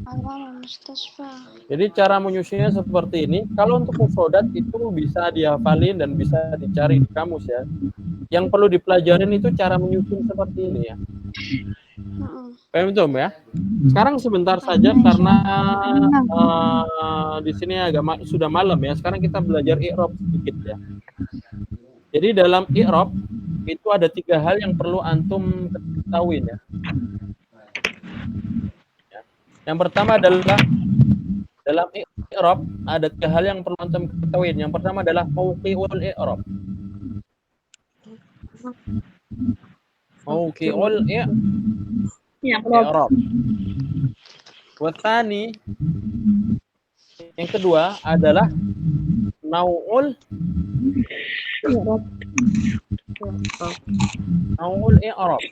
Amamal mustasfa. Jadi cara menyusunnya seperti ini. Kalau untuk mufradat itu bisa dihafalin dan bisa dicari di kamus ya. Yang perlu dipelajarin itu cara menyusun seperti ini ya. Paham itu ya? Sekarang sebentar saja karena di sini agak sudah malam ya. Sekarang kita belajar i'rab sedikit ya. Jadi dalam i'rab itu ada 3 hal yang perlu antum ketahui ya. Yang pertama adalah dalam i'rab ada 3 hal yang perlu antum ketahui. Yang pertama adalah mauqi'ul i'rab. Mauqi'ul i'rab. Watsani, yang kedua adalah nau'ul i'rab.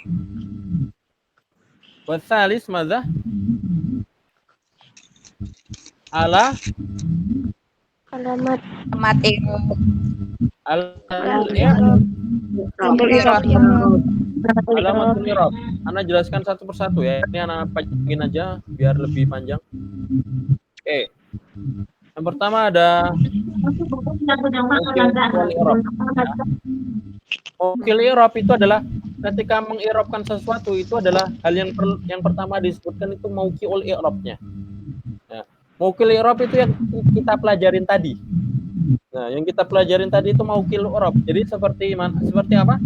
Watsalis madza? Alamat alamatul i'rab. Ana jelaskan satu persatu ya. Ini ana panjangin aja biar lebih panjang. Oke. Yang pertama ada mauqi'ul i'rab itu adalah ketika meng'irabkan sesuatu itu adalah hal yang pertama disebutkan itu mauqi'ul i'rabnya. Ya. Mauqi'ul i'rab itu yang kita pelajarin tadi. Nah, yang kita pelajarin tadi itu mauqi'ul i'rab. Jadi seperti apa?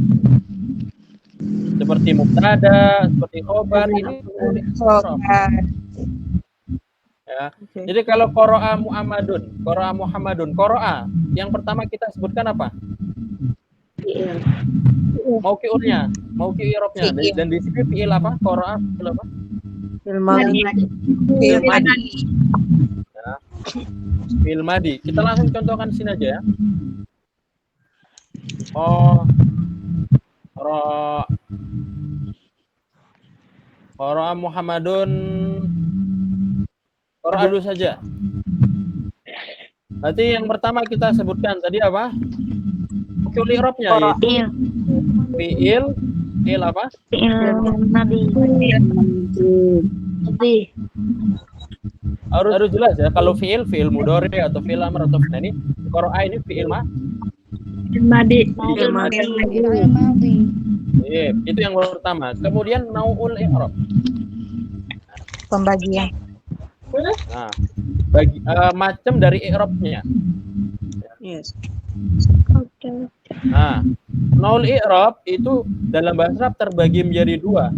Seperti mubtada, seperti khobar, ini ya. Jadi kalau qara'a Muhammadun, qara'a yang pertama kita sebutkan apa? Mauqi'ulnya, mauqi'ul i'rabnya. Dan di sini fi'il apa? Qara'a fi'il apa? Fi'il madi. Ya. Fi'il madi. Kita langsung contohkan di sini aja ya. Qara'a Muhammadun, qara'a dulu saja. Berarti yang pertama kita sebutkan tadi apa? Mauqi'ul i'rabnya yaitu fi'il apa? Harus jelas ya. Kalau fi'il mudhari atau fi'il amr atau fi'il ini, qara'a ini fi'il madi. Itu yang pertama. Kemudian nau'ul i'rab. Pembagian. Nah, macam dari i'rabnya. Yes. Nah, nau'ul i'rab itu dalam bahasa Arab terbagi menjadi 2.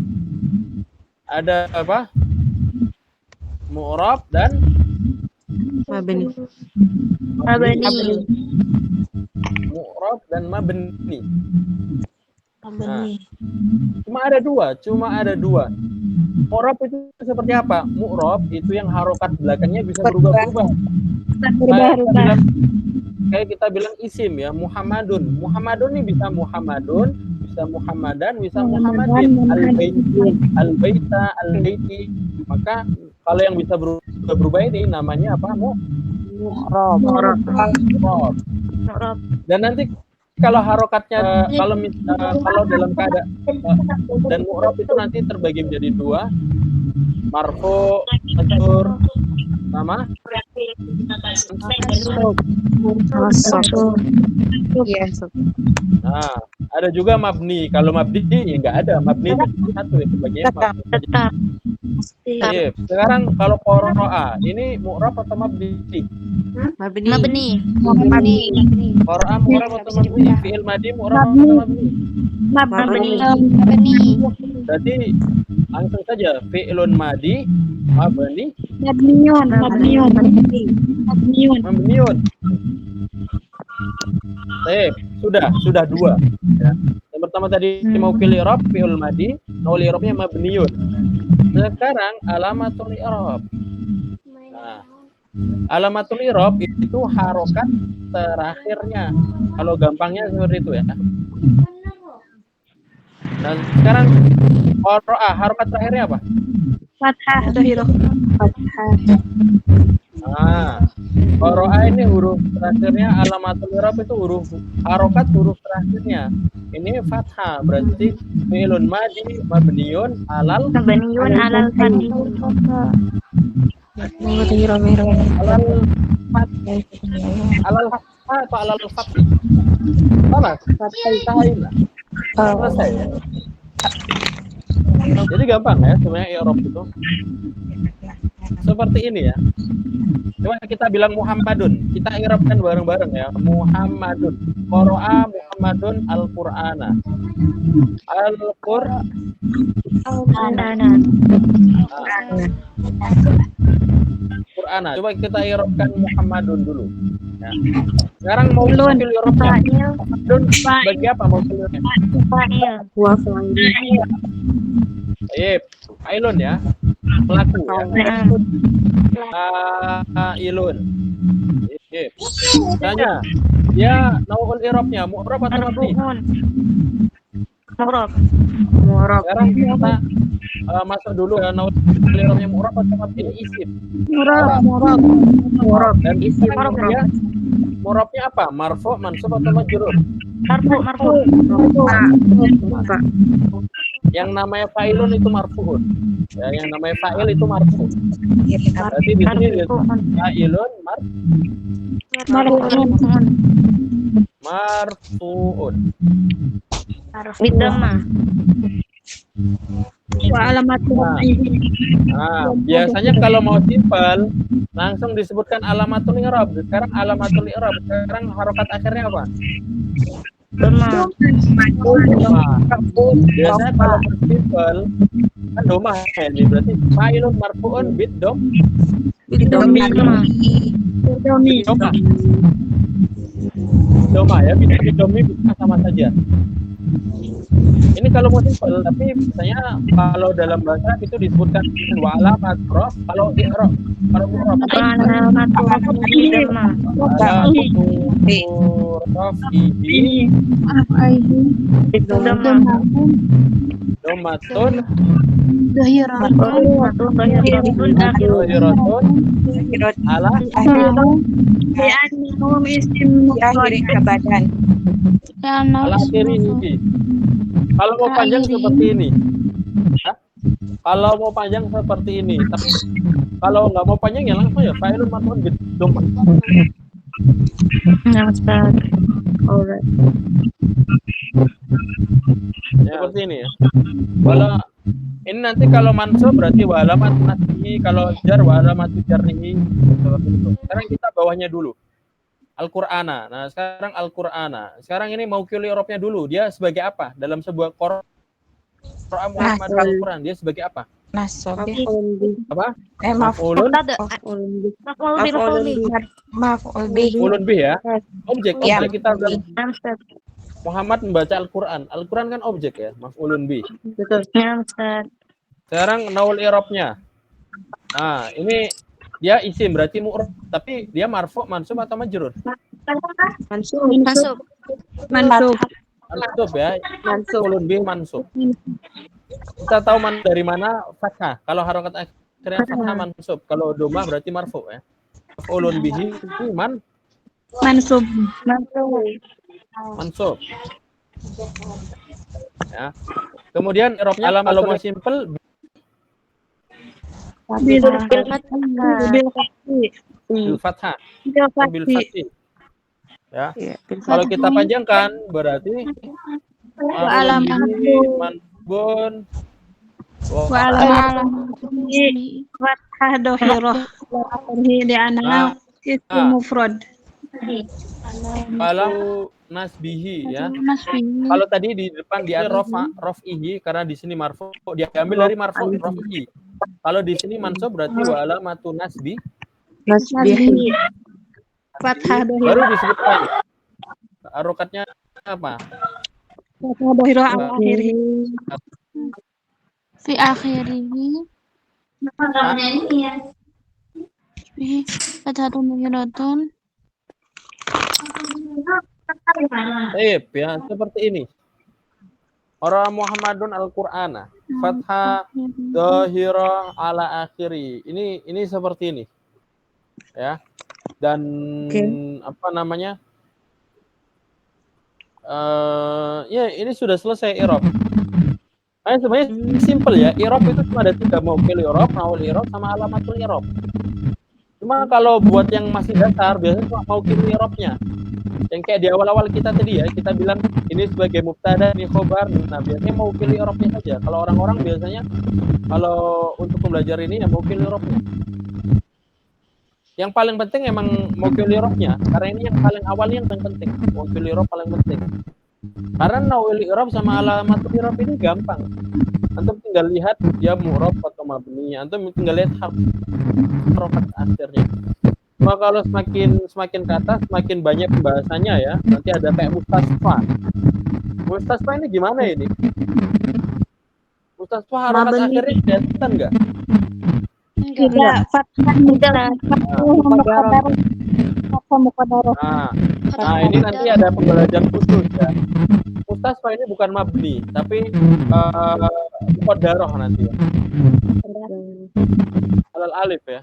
Ada apa? Mu'rab dan Mabni. Mu'rab dan mabni. Nah, cuma ada dua. Mu'rab itu seperti apa? Mu'rab itu yang harokat belakangnya bisa berubah-ubah. Kayak kita bilang isim ya, Muhammadun. Muhammadun ini bisa Muhammadun, bisa Muhammadan, bisa Muhammadin. Al-baita, al-baiti. Maka kalau yang bisa berubah ini namanya apa? Mu'rab. Dan nanti kalau harokatnya kalau dalam keadaan dan mu'rab itu nanti terbagi menjadi 2, marfu, majrur, sama nah, ada juga mabni. Kalau mabni ya nggak ada. Mabni itu satu ya, sebagai mabni. Sekarang kalau qara'a ini mu'rab atau mabni? Mabni. Qara'a mu'rab atau mabni? Fi'il madi mu'rab atau mabni? Mabni. Berarti langsung saja fi'ilun madi mabni Mabniun. sudah dua. Ya. Yang pertama tadi maukil i'rab fi'il madi, naul i'rabnya mabniun. Sekarang alamatul i'rab. Nah, alamatul i'rab itu harokat terakhirnya. Kalau gampangnya seperti itu ya. Nah, sekarang harokat terakhirnya apa? Fathah dohiro. Fathah. Nah, qara'a ini huruf terakhirnya, alamatul i'rab itu huruf harokat huruf terakhirnya. Ini fathah, berarti fi'lun madi mabniun alal Mabniun alal fathi. alal fathah atau alal fathah? Salah, fathah. Selesai ya. Jadi gampang ya sebenarnya i'rab itu. Seperti ini ya. Coba kita bilang Muhammadun. Kita i'rabkan bareng-bareng ya. Muhammadun. Qara'a Muhammadun al-Qur'ana. Qur'ana. Coba kita i'rabkan Muhammadun dulu. Ya. Sekarang mau pilih i'rabnya. Muhammadun bagi apa mau pilihnya? Fa'ilun ya. Pelaku ya. Ilun. Tanya, dia naul i'rabnya mu'rab atau mabni? Mu'rab. Sekarang kita masuk dulu ya, naul i'rabnya mu'rab atau mabni? Ini isim. Mu'rab. Dan isim dia mu'rabnya apa? Marfu, mansub atau majrur? Marfu. Yang namanya fa'ilun itu marfu'un. Ya, yang namanya fa'il itu marfu. Berarti di sini fa'ilun marfu'un. Bidamma. Wa alamatul Biasanya kalau mau simpel langsung disebutkan alamatul i'rab. Sekarang alamatul i'rab. Sekarang harokat akhirnya apa? Dhamma. Biasanya kalau simpel kan domah ya, ini berarti fa'ilun marfu'un bidom. Doma ya, bisa bidomi bisa sama saja. Ini kalau mau simpel, tapi biasanya kalau dalam bahasa itu disebutkan wa alamat rof, kalau i'rab, kalau mu'rab domatun ala ala akhirih. Kalau mau panjang seperti ini. Hah? Kalau mau panjang seperti ini, tapi kalau nggak mau panjang ya langsung ya fa'ilun marfu'un bidhamma. Alright. Ya, seperti ini ya. Kalau ini nanti kalau mansub berarti wa alamat nasbihi, kalau jar wa alamat jarrihi seperti itu. Sekarang kita bawahnya dulu. Al-Qur'ana. Nah, sekarang Al-Qur'ana. Sekarang ini mau i'rabnya dulu. Dia sebagai apa? Dalam sebuah Quran Muhammad Al-Qur'an, dia sebagai apa? Nasab. Apa? Maf'ulun bih ya. Objek Ya. kita Muhammad membaca Al-Qur'an. Al-Qur'an kan objek ya, maf'ulun bih. Betul. Sekarang naul i'rabnya. Nah, ini dia isim berarti mu'rab, tapi dia marfu, mansub atau majrur? Mansub. Mansub ya. Maf'ulun bih mansub. Kita tahu dari mana fathah. Kalau harokat akhirnya fathah mansub. Kalau domah berarti marfu ya. Maf'ulun bihi Mansub. mansub. Ya. Kemudian i'rabnya kalau mau simple bil fathah. Bil fathah. Ya. Kalau kita panjangkan berarti manbun Wa alamatul fathah dohiro. Di anak itu mufrad. Kalau nasbihi ya. Kalau tadi di depan dia raf'ihi karena di sini marfu, diambil dari marfu raf'ihi. Kalau di sini mansub berarti wa alamatu nasbihi Fathah dohiro. baru disebutkan Harokatnya apa? Fathah dhahirah ala akhirih. Fi akhirihi fihi fathatun dhahiratun. Baik, ya, seperti ini. Orang Muhammadun Al-Qur'ana. Fathah dhahirah ala akhiri. Ini seperti ini. Ya. Dan apa namanya? Ya, ini sudah selesai i'rab. Nah, sebenarnya simple ya. I'rab itu cuma ada 3, mauqil i'rab, naul i'rab, sama alamatul i'rab. Cuma kalau buat yang masih dasar biasanya cuma mauqil i'rabnya. Yang kayak di awal-awal kita tadi ya, kita bilang ini sebagai mubtada, ini khobar. Nah, biasanya mauqil i'rabnya saja. Kalau orang-orang biasanya kalau untuk belajar ini ya mauqil i'rabnya. Yang paling penting emang mauqil i'rabnya, karena ini yang paling awal yang penting. Mauqil i'rab paling penting. Karena naul i'rab sama alamatul i'rab ini gampang. Antum tinggal lihat dia mu'rab atau mabni. Antum tinggal lihat harokat akhirnya. Cuma kalau semakin ke atas, semakin banyak pembahasannya ya. Nanti ada kayak mustasfa. Mustasfa ini gimana ini? Mustasfa harokat akhirnya kelihatan nggak? Tidak, fathah muqaddarah. Nah, ini nanti ada pembelajaran khusus ya. Mustasfa ini bukan mabni, tapi muqaddarah nanti ya. Alal alif ya.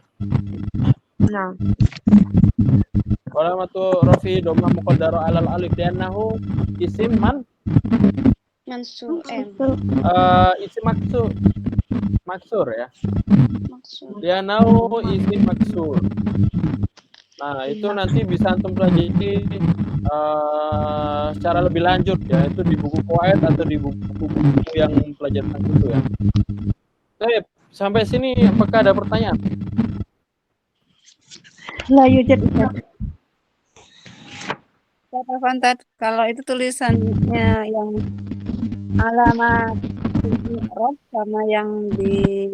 Nah. Alamatu rafi dhamma muqaddarah alal alif li'annahu isim Mansur isim maksur ya. maksud. Li'annahu isim maksur. Nah, itu nanti bisa antum pelajari secara lebih lanjut ya, itu di buku qawaid atau di buku-buku yang pelajaran itu ya. Baik, sampai sini apakah ada pertanyaan? La yujad. Kata Fantat, kalau itu tulisannya yang alamat i'rab sama yang di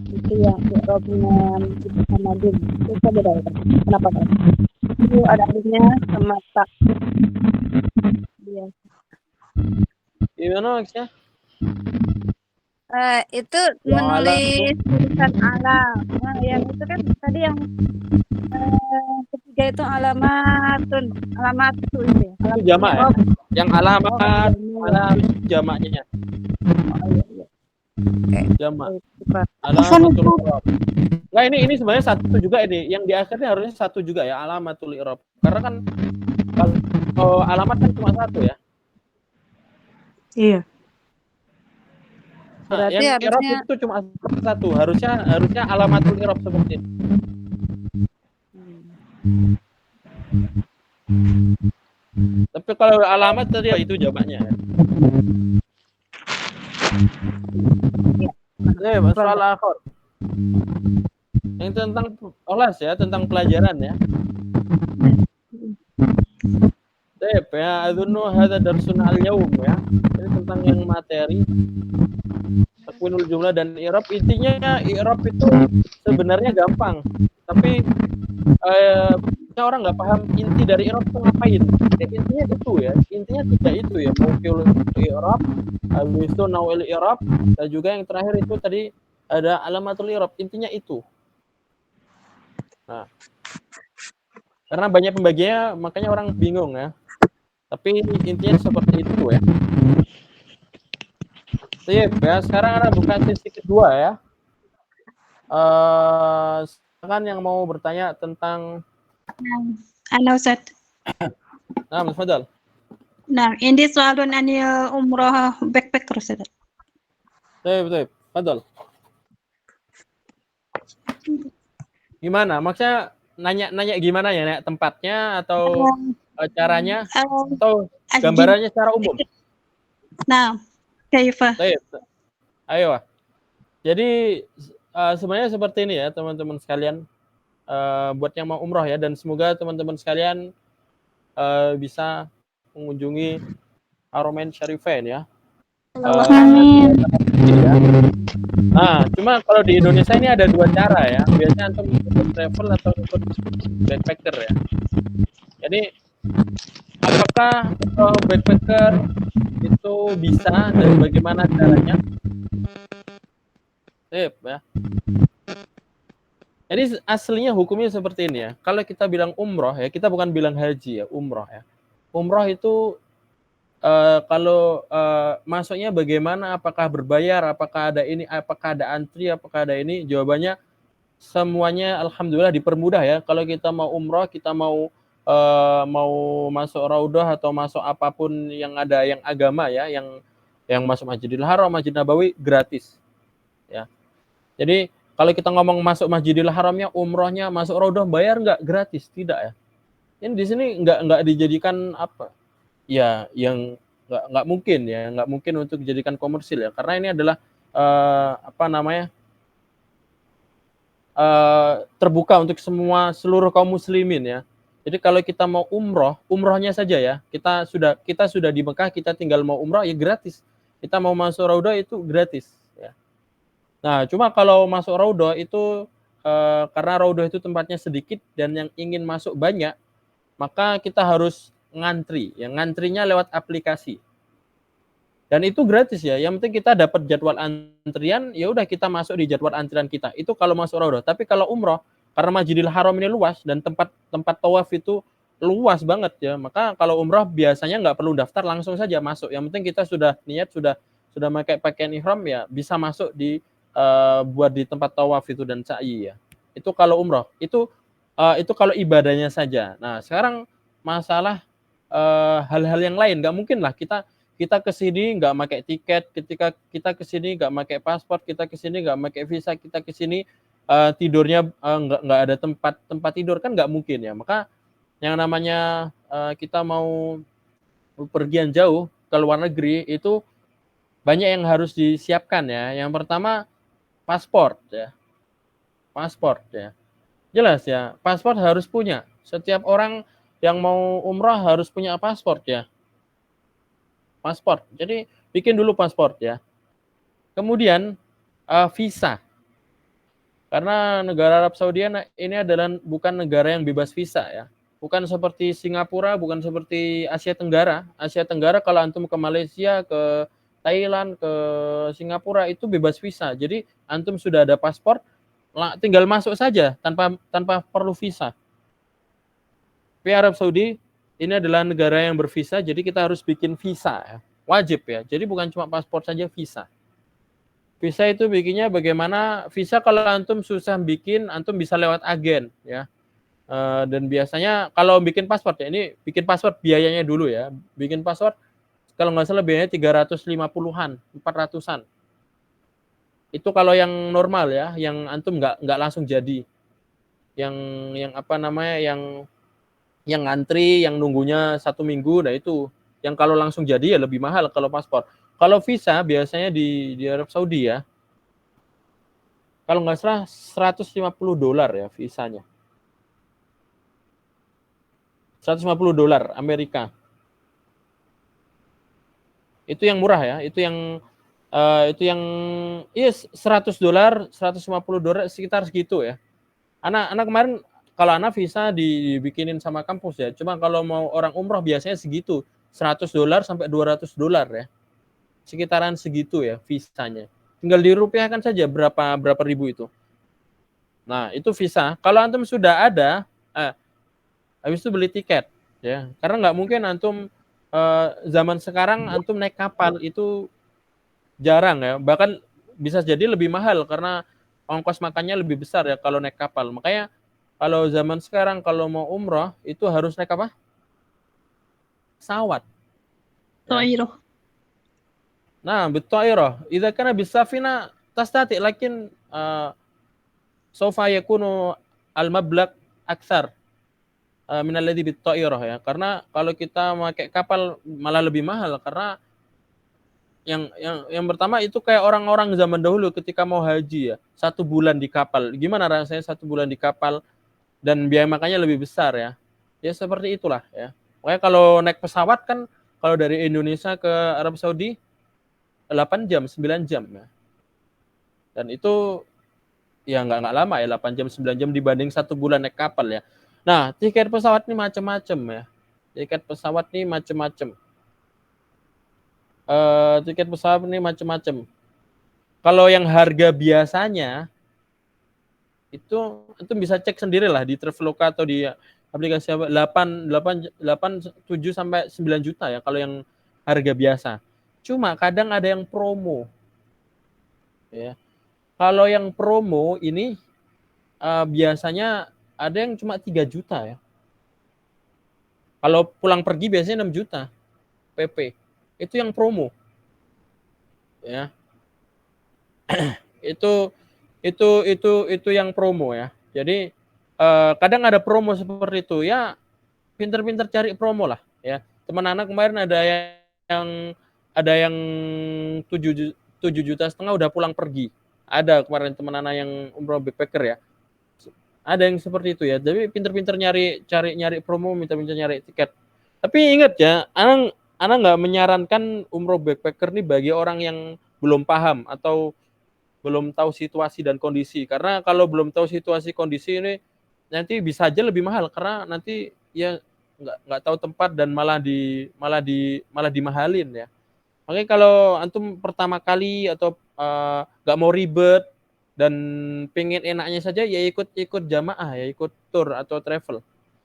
itu yang i'rabnya sama dim itu beda ya? Kenapa kan? Itu ada adanya sama tak. Iya. Gimana maksudnya? Itu Yang menulis tulisan alam. Nah, yang itu kan tadi yang ketiga itu alamat itu ya. Itu jamak ya? Yang alamat jamaknya. Jamak. Alamatul i'rab. Nah, ini sebenarnya satu juga ini. Yang di akhirnya harusnya satu juga ya, alamatul i'rab. Karena kan kalau alamat kan cuma satu ya. Iya. Nah, Berarti yang i'rab harusnya itu cuma satu. Harusnya alamatul i'rab seperti ini. Tapi kalau alamat tadi itu jamaknya ya. Masalah akhir. Yang tentang olas ya, tentang pelajaran ya. Baik ya, adzunnu hadza darsun al-yaum ya. Ini tentang yang materi. Takwinul jumlah dan i'rab, intinya i'rab itu sebenarnya gampang. Tapi orang nggak paham inti dari i'rab itu ngapain. Ya, intinya itu ya. Intinya tiga itu ya. Mauqil i'rab, habis itu naul i'rab, dan juga yang terakhir itu tadi ada alamatul i'rab. Intinya itu. Nah, karena banyak pembagiannya, makanya orang bingung ya. Tapi intinya seperti itu ya. Sip, ya. Sekarang ada buka sesi kedua ya. Silakan yang mau bertanya tentang. Ana Ustaz. Nah, tafadhal. Nah, ini soalun anil umrah backpacker Ustaz. Baik. Tafadhal. Gimana? Maksudnya nanya gimana ya? Nanya tempatnya atau caranya atau gambarannya secara umum? Nah, kaifa? Baik. Ayo. Jadi sebenarnya seperti ini ya, teman-teman sekalian. Buat yang mau umroh ya, dan semoga teman-teman sekalian bisa mengunjungi Haramain Syarifain ya. Amin. Ya. Nah, cuma kalau di Indonesia ini ada dua cara ya. Biasanya antum ikut travel atau ikut backpacker ya. Jadi apakah apakah backpacker itu bisa dan bagaimana caranya? Sip ya. Jadi aslinya hukumnya seperti ini ya. Kalau kita bilang umroh ya, kita bukan bilang haji ya, umroh ya. Umroh itu kalau masuknya bagaimana? Apakah berbayar? Apakah ada ini? Apakah ada antri? Apakah ada ini? Jawabannya semuanya alhamdulillah dipermudah ya. Kalau kita mau umroh, kita mau mau masuk raudhah atau masuk apapun yang ada yang agama ya, yang masuk Masjidil Haram, Masjid Nabawi gratis ya. Jadi kalau kita ngomong masuk Masjidil Haramnya, umrohnya, masuk raudhah bayar nggak? Gratis, tidak ya. Ini di sini nggak dijadikan apa? Ya, yang nggak mungkin ya, nggak mungkin untuk dijadikan komersil ya, karena ini adalah apa namanya terbuka untuk seluruh kaum muslimin ya. Jadi kalau kita mau umrohnya saja ya, kita sudah di Mekah, kita tinggal mau umroh ya gratis. Kita mau masuk raudhah itu gratis ya. Nah, cuma kalau masuk raudhah itu karena raudhah itu tempatnya sedikit dan yang ingin masuk banyak, maka kita harus ngantri. Yang ngantrinya lewat aplikasi. Dan itu gratis ya. Yang penting kita dapat jadwal antrian, ya udah kita masuk di jadwal antrian kita. Itu kalau masuk raudhah. Tapi kalau umroh, karena Masjidil Haram ini luas dan tempat tawaf itu luas banget ya. Maka kalau umroh biasanya nggak perlu daftar, langsung saja masuk. Yang penting kita sudah niat, sudah pakai pakaian ihram ya, bisa masuk di buat di tempat tawaf itu dan sa'i ya. Itu kalau umroh. Itu kalau ibadahnya saja. Nah, sekarang masalah hal-hal yang lain, nggak mungkin lah kita ke sini nggak pakai tiket, ketika kita ke sini nggak pakai paspor, kita ke sini nggak pakai visa, kita ke sini tidurnya nggak ada tempat tidur, kan nggak mungkin ya. Maka yang namanya kita mau pergian jauh ke luar negeri itu banyak yang harus disiapkan ya. Yang pertama paspor ya. Paspor ya. Jelas ya, paspor harus punya. Setiap orang yang mau umrah harus punya paspor ya. Paspor. Jadi bikin dulu paspor ya. Kemudian visa. Karena negara Arab Saudi ini adalah bukan negara yang bebas visa ya. Bukan seperti Singapura, bukan seperti Asia Tenggara. Asia Tenggara kalau antum ke Malaysia, ke Thailand, ke Singapura itu bebas visa. Jadi antum sudah ada paspor, tinggal masuk saja tanpa perlu visa. Tapi Arab Saudi ini adalah negara yang bervisa, jadi kita harus bikin visa ya. Wajib ya. Jadi bukan cuma paspor saja, visa. Visa itu bikinnya bagaimana? Visa kalau antum susah bikin, antum bisa lewat agen ya. Dan biasanya kalau bikin paspor ya, ini bikin paspor biayanya dulu ya. Bikin paspor kalau nggak salah biayanya 350-an, 400-an. Itu kalau yang normal ya, yang antum nggak langsung jadi. Yang apa namanya, yang ngantri, yang nunggunya 1 minggu, nah itu. Yang kalau langsung jadi ya lebih mahal kalau paspor. Kalau visa biasanya di Arab Saudi ya, kalau nggak salah $150 ya visanya. $150 Amerika. Itu yang murah ya, itu yang $100, $150 sekitar segitu ya. Anak kemarin kalau anak visa dibikinin sama kampus ya. Cuma kalau mau orang umroh biasanya segitu, $100 sampai $200 ya. Sekitaran segitu ya visanya. Tinggal dirupiahkan saja berapa ribu itu. Nah, itu visa. Kalau antum sudah ada, habis itu beli tiket ya. Karena nggak mungkin antum zaman sekarang antum naik kapal itu jarang ya. Bahkan bisa jadi lebih mahal karena ongkos makannya lebih besar ya kalau naik kapal. Makanya kalau zaman sekarang kalau mau umroh itu harus naik apa? Pesawat. Toiroh. Nah, بالطائرة إذا كان بالسفينة تستطيع لكن سوف يكون المبلغ أكثر من الذي بالطائرة ya. Karena kalau kita pakai kapal malah lebih mahal karena yang pertama itu kayak orang-orang zaman dahulu ketika mau haji ya, 1 bulan di kapal. Gimana rasanya 1 bulan di kapal dan biaya makannya lebih besar ya. Ya seperti itulah ya. Makanya kalau naik pesawat kan kalau dari Indonesia ke Arab Saudi 8 jam, 9 jam ya. Dan itu ya nggak lama ya, 8 jam, 9 jam dibanding 1 bulan naik kapal ya. Nah, tiket pesawat ini macam-macam ya. Tiket pesawat nih macem-macem. Tiket pesawat nih macem-macem. Kalau yang harga biasanya itu bisa cek sendiri lah di Traveloka atau di aplikasi apa 7 sampai 9 juta ya kalau yang harga biasa. Cuma kadang ada yang promo. Ya. Kalau yang promo ini biasanya ada yang cuma 3 juta ya. Kalau pulang pergi biasanya 6 juta PP. Itu yang promo. Ya. itu yang promo ya. Jadi kadang ada promo seperti itu ya, pinter-pinter cari promo lah ya. Teman anak kemarin ada yang 7,5 juta udah pulang pergi. Ada kemarin teman anak yang umroh backpacker ya. Ada yang seperti itu ya. Jadi pinter-pinter nyari promo, pinter-pinter nyari tiket. Tapi ingat ya, anak nggak menyarankan umroh backpacker nih bagi orang yang belum paham atau belum tahu situasi dan kondisi. Karena kalau belum tahu situasi kondisi ini nanti bisa aja lebih mahal karena nanti ya nggak tahu tempat dan malah dimahalin ya. Makanya kalau antum pertama kali atau nggak mau ribet dan pengen enaknya saja ya ikut jamaah ya, ikut tour atau travel.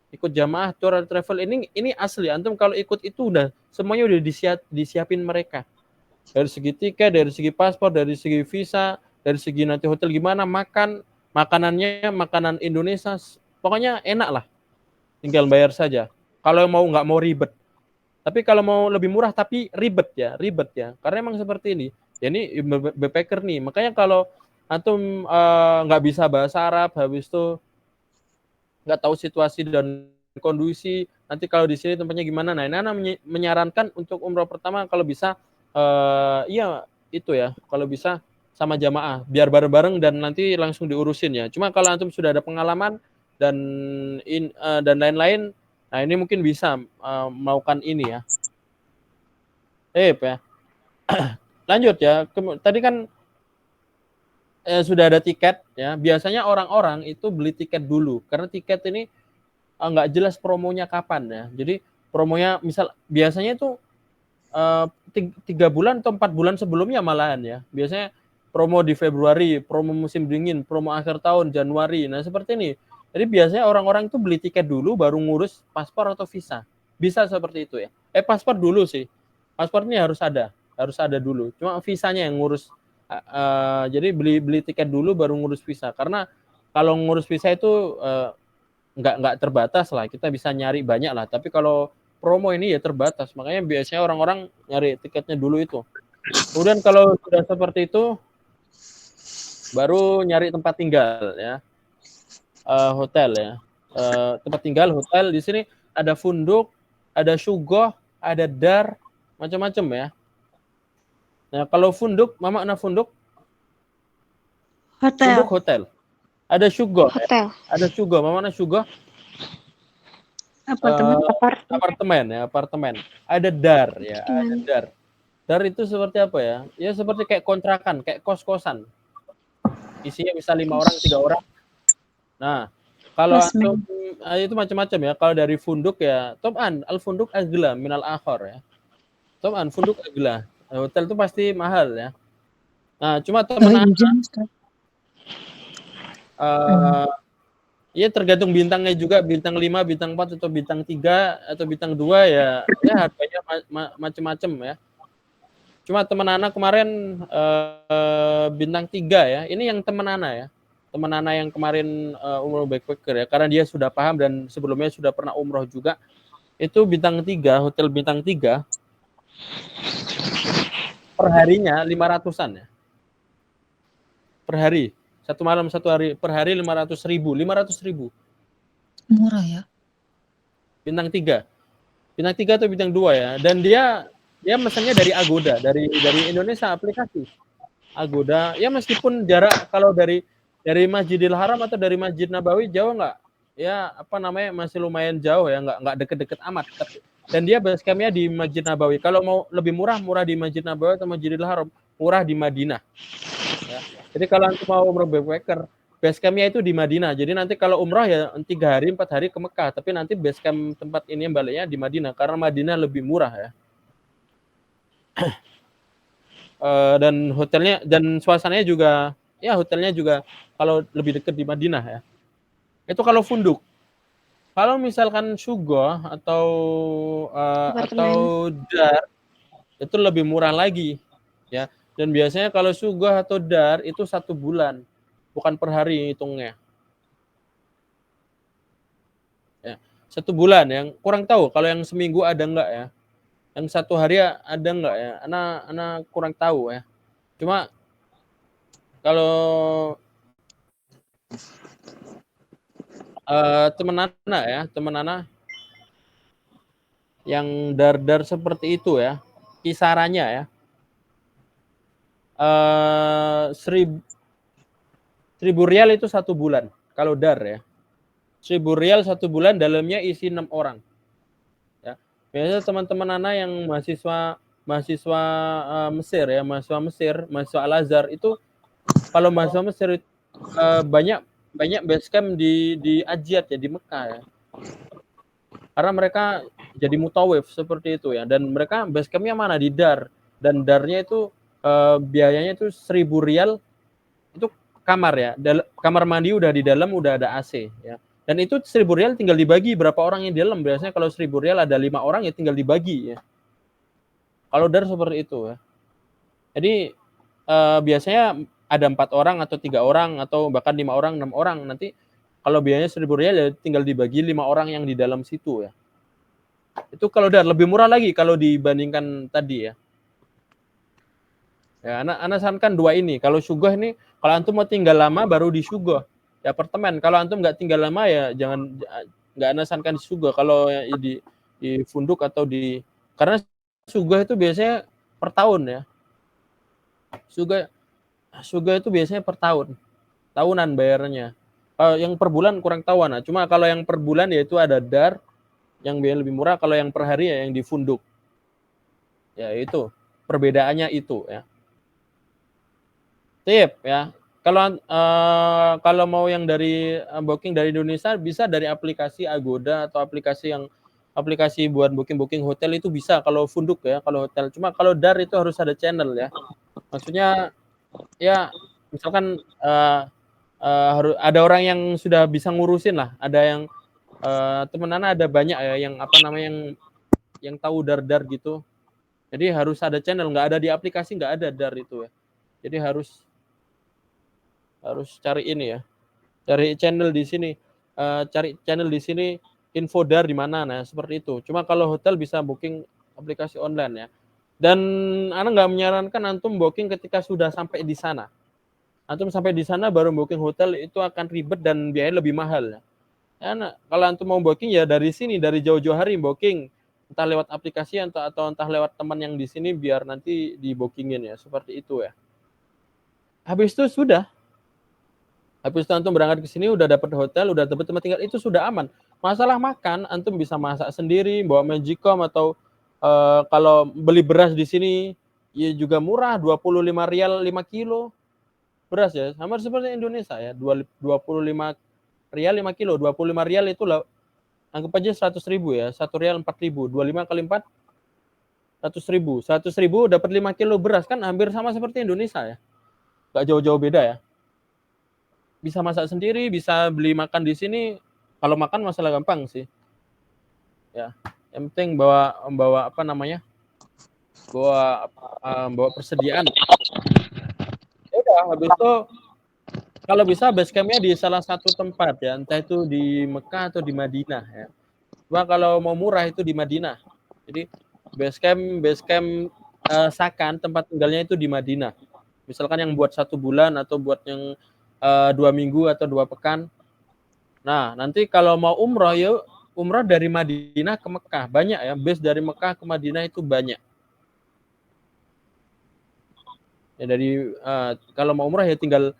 Ikut jamaah, tour atau travel ini asli. Antum kalau ikut itu udah semuanya udah disiapin mereka. Dari segi tiket, dari segi paspor, dari segi visa, dari segi nanti hotel gimana, makanannya makanan Indonesia, pokoknya enak lah. Tinggal bayar saja. Kalau nggak mau ribet. Tapi kalau mau lebih murah tapi ribet ya. Karena emang seperti ini. Ya ini backpacker nih. Makanya kalau antum nggak bisa bahasa Arab, habis itu nggak tahu situasi dan kondisi, nanti kalau di sini tempatnya gimana. Nah, ini anak menyarankan untuk umroh pertama kalau bisa iya itu ya, kalau bisa sama jamaah biar bareng-bareng dan nanti langsung diurusin ya. Cuma kalau antum sudah ada pengalaman dan lain-lain, nah ini mungkin bisa melakukan ini ya. Ya. Lanjut ya. Tadi kan sudah ada tiket ya. Biasanya orang-orang itu beli tiket dulu karena tiket ini nggak jelas promonya kapan ya. Jadi promonya biasanya itu 3 bulan atau 4 bulan sebelumnya malahan ya. Biasanya promo di Februari, promo musim dingin, promo akhir tahun Januari. Nah, seperti ini. Jadi biasanya orang-orang itu beli tiket dulu baru ngurus paspor atau visa. Bisa seperti itu ya. Paspor dulu sih. Paspor ini harus ada dulu. Cuma visanya yang ngurus. Jadi beli tiket dulu baru ngurus visa. Karena kalau ngurus visa itu nggak terbatas lah. Kita bisa nyari banyak lah. Tapi kalau promo ini ya terbatas, makanya biasanya orang-orang nyari tiketnya dulu itu. Kemudian kalau sudah seperti itu, baru nyari tempat tinggal ya, hotel ya, tempat tinggal hotel. Di sini ada funduk, ada syugoh, ada dar, macam-macam ya. Nah kalau funduk, apa makna funduk? Hotel. Funduk hotel. Ada syugoh, Hotel. ada syugoh. Apa makna syugoh? Apartemen. Ada dar ya, ada dar. Dar itu seperti apa ya? Ya seperti kayak kontrakan, kayak kos-kosan. Isinya bisa 5 orang, 3 orang. Nah, kalau itu macam-macam ya. Kalau dari funduk ya, Tob'an al-funduk agla minal akhor ya. Tob'an funduk agla. Hotel itu pasti mahal ya. Nah, cuma teman ya tergantung bintangnya juga, bintang 5, bintang 4 atau bintang 3 atau bintang 2 ya harganya macam-macam ya. Cuma teman anak kemarin bintang 3 ya. Ini yang teman anak ya. Teman anak yang kemarin umroh backpacker ya, karena dia sudah paham dan sebelumnya sudah pernah umroh juga. Itu bintang 3, hotel bintang 3. Per harinya 500-an ya. Per hari. 1 malam 1 hari, per hari 500.000. Murah ya. Bintang 3 atau bintang 2 ya. Dan dia mesennya dari Agoda, dari Indonesia aplikasi Agoda. Ya meskipun jarak kalau dari Masjidil Haram atau dari Masjid Nabawi jauh nggak? Ya masih lumayan jauh ya, nggak deket-deket amat. Dan dia base campnya di Masjid Nabawi. Kalau mau lebih murah di Masjid Nabawi atau Masjidil Haram, murah di Madinah. Ya. Jadi kalau antum mau umroh backpacker, base camp-nya itu di Madinah. Jadi nanti kalau umrah ya 3 hari 4 hari ke Mekah, tapi nanti base camp tempat ini baliknya di Madinah karena Madinah lebih murah ya. Dan hotelnya dan suasananya juga ya hotelnya juga kalau lebih dekat di Madinah ya. Itu kalau funduk. Kalau misalkan Sugoh atau dar itu lebih murah lagi ya. Dan biasanya kalau Sugoh atau dar itu 1 bulan, bukan per hari hitungnya. Ya, 1 bulan yang kurang tahu kalau yang seminggu ada enggak ya. Yang 1 hari ada enggak ya? Ana kurang tahu ya. Cuma kalau teman Ana yang dar seperti itu ya, kisarannya ya. 1.000 rial itu 1 bulan kalau dar ya. 1.000 rial 1 bulan, dalamnya isi 6 orang. Ya. Biasanya teman-teman Ana yang mahasiswa Mesir ya, mahasiswa Al-Azhar itu kalau mahasiswa Mesir itu banyak base camp di Ajiat ya, di Mekah ya. Karena mereka jadi mutawif seperti itu ya, dan mereka base campnya mana di Dar, dan Darnya itu biayanya itu 1.000 rial itu kamar ya, kamar mandi udah di dalam, udah ada AC ya, dan itu 1.000 rial tinggal dibagi berapa orang yang di dalam. Biasanya kalau 1.000 rial ada 5 orang ya tinggal dibagi ya. Kalau Dar seperti itu ya. Jadi biasanya ada 4 orang atau 3 orang atau bahkan 5 orang, 6 orang. Nanti kalau biayanya 1.000 rial ya tinggal dibagi 5 orang yang di dalam situ ya. Itu kalau Dar lebih murah lagi kalau dibandingkan tadi ya. Ya, Ana sarankan 2 ini. Kalau Sugoh ini, kalau antum mau tinggal lama baru di Sugoh. Ya apartemen. Kalau antum nggak tinggal lama ya nggak Ana sarankan di Sugoh. Kalau di funduk atau karena Sugoh itu biasanya per tahun ya. Sugoh itu biasanya per tahun. Tahunan bayarnya. Yang per bulan kurang tahu Ana. Cuma kalau yang per bulan ya itu ada Dar yang biaya lebih murah. Kalau yang per hari ya yang di funduk. Ya itu. Perbedaannya itu ya. Tip ya. Kalau mau yang dari booking dari Indonesia bisa dari aplikasi Agoda atau aplikasi buat booking hotel itu bisa kalau funduk ya, kalau hotel. Cuma kalau Dar itu harus ada channel ya. Maksudnya ya misalkan harus ada orang yang sudah bisa ngurusin lah. Ada yang teman Ana ada banyak ya yang yang tahu dar gitu. Jadi harus ada channel, nggak ada di aplikasi, nggak ada Dar itu ya. Jadi harus cari ini ya, cari channel di sini, info Dar di mana, nah seperti itu. Cuma kalau hotel bisa booking aplikasi online ya. Dan Ana nggak menyarankan antum booking ketika sudah sampai di sana. Antum sampai di sana baru booking hotel itu akan ribet dan biaya lebih mahal ya. Kalau antum mau booking ya dari sini, dari jauh-jauh hari booking, entah lewat aplikasi atau entah lewat teman yang di sini biar nanti di bookingin ya, seperti itu ya. Habis itu antum berangkat ke sini udah dapat hotel, udah dapat tempat tinggal, itu sudah aman. Masalah makan antum bisa masak sendiri, bawa magicom atau kalau beli beras di sini ya juga murah, 25 rial 5 kilo. Beras ya, sama seperti Indonesia ya, 25 rial 5 kilo, 25 rial itu lah, anggap aja 100 ribu ya, 1 rial 4 ribu, 25 kali 4, 100 ribu. 100 ribu dapat 5 kilo beras, kan hampir sama seperti Indonesia ya. Gak jauh-jauh beda ya. Bisa masak sendiri, bisa beli makan di sini. Kalau makan masalah gampang sih. Ya, yang penting bawa persediaan. Ya udah, habis itu kalau bisa base camp-nya di salah satu tempat ya, entah itu di Mekah atau di Madinah ya. Cuma kalau mau murah itu di Madinah. Jadi base camp Sakan tempat tinggalnya itu di Madinah. Misalkan yang buat 1 bulan atau buat yang 2 minggu atau 2 pekan. Nah, nanti kalau mau umroh ya umroh dari Madinah ke Mekah. Banyak ya, base dari Mekah ke Madinah itu banyak. Ya dari kalau mau umroh ya tinggal